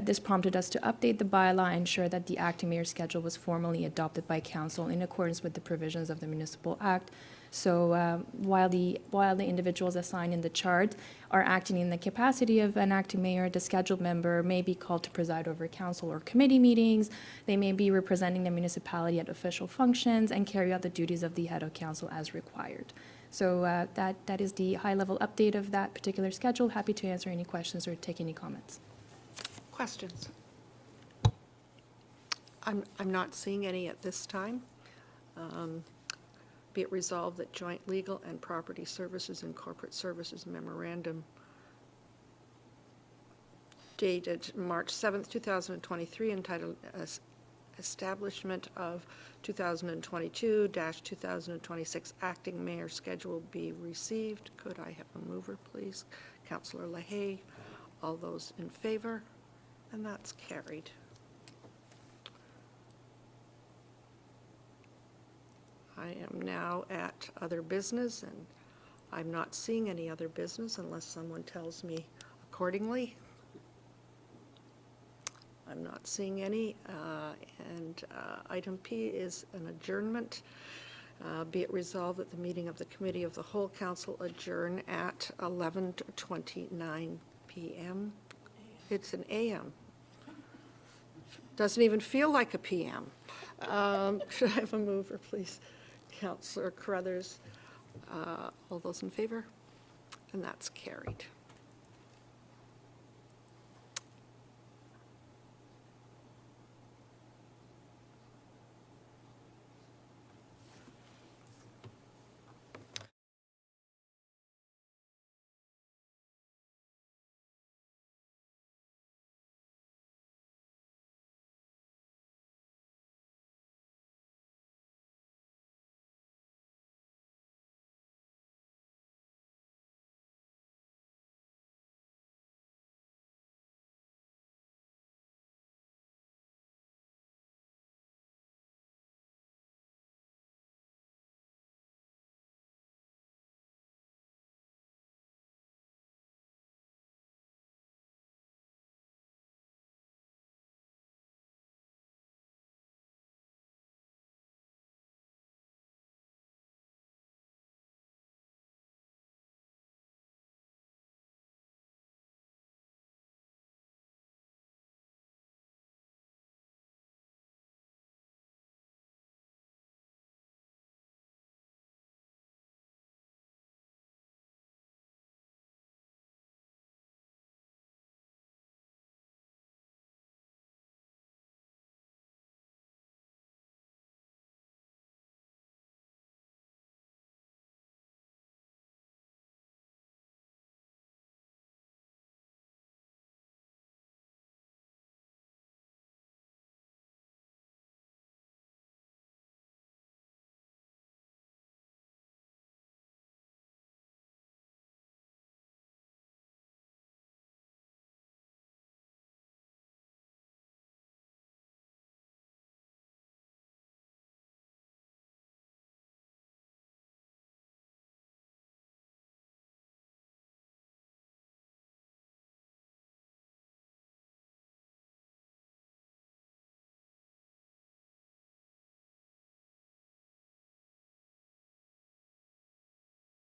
this prompted us to update the bylaw and ensure that the acting mayor schedule was formally adopted by Council in accordance with the provisions of the Municipal Act. So while the individuals assigned in the chart are acting in the capacity of an acting mayor, the scheduled member may be called to preside over council or committee meetings. They may be representing the municipality at official functions and carry out the duties of the head of council as required. So that is the high-level update of that particular schedule. Happy to answer any questions or take any comments. Questions? I'm not seeing any at this time. Be it resolved that joint legal and property services and corporate services memorandum dated March 7th, 2023, entitled Establishment of 2022-2026 Acting Mayor Schedule be received. Could I have a mover, please? Councillor Lahey. All those in favor? And that's carried. I am now at other business, and I'm not seeing any other business unless someone tells me accordingly. I'm not seeing any, and item P is an adjournment. Be it resolved that the meeting of the Committee of the Whole Council adjourn at 11:29 p.m. It's an a.m. Doesn't even feel like a p.m. Should I have a mover, please? Councillor Carruthers. All those in favor? And that's carried.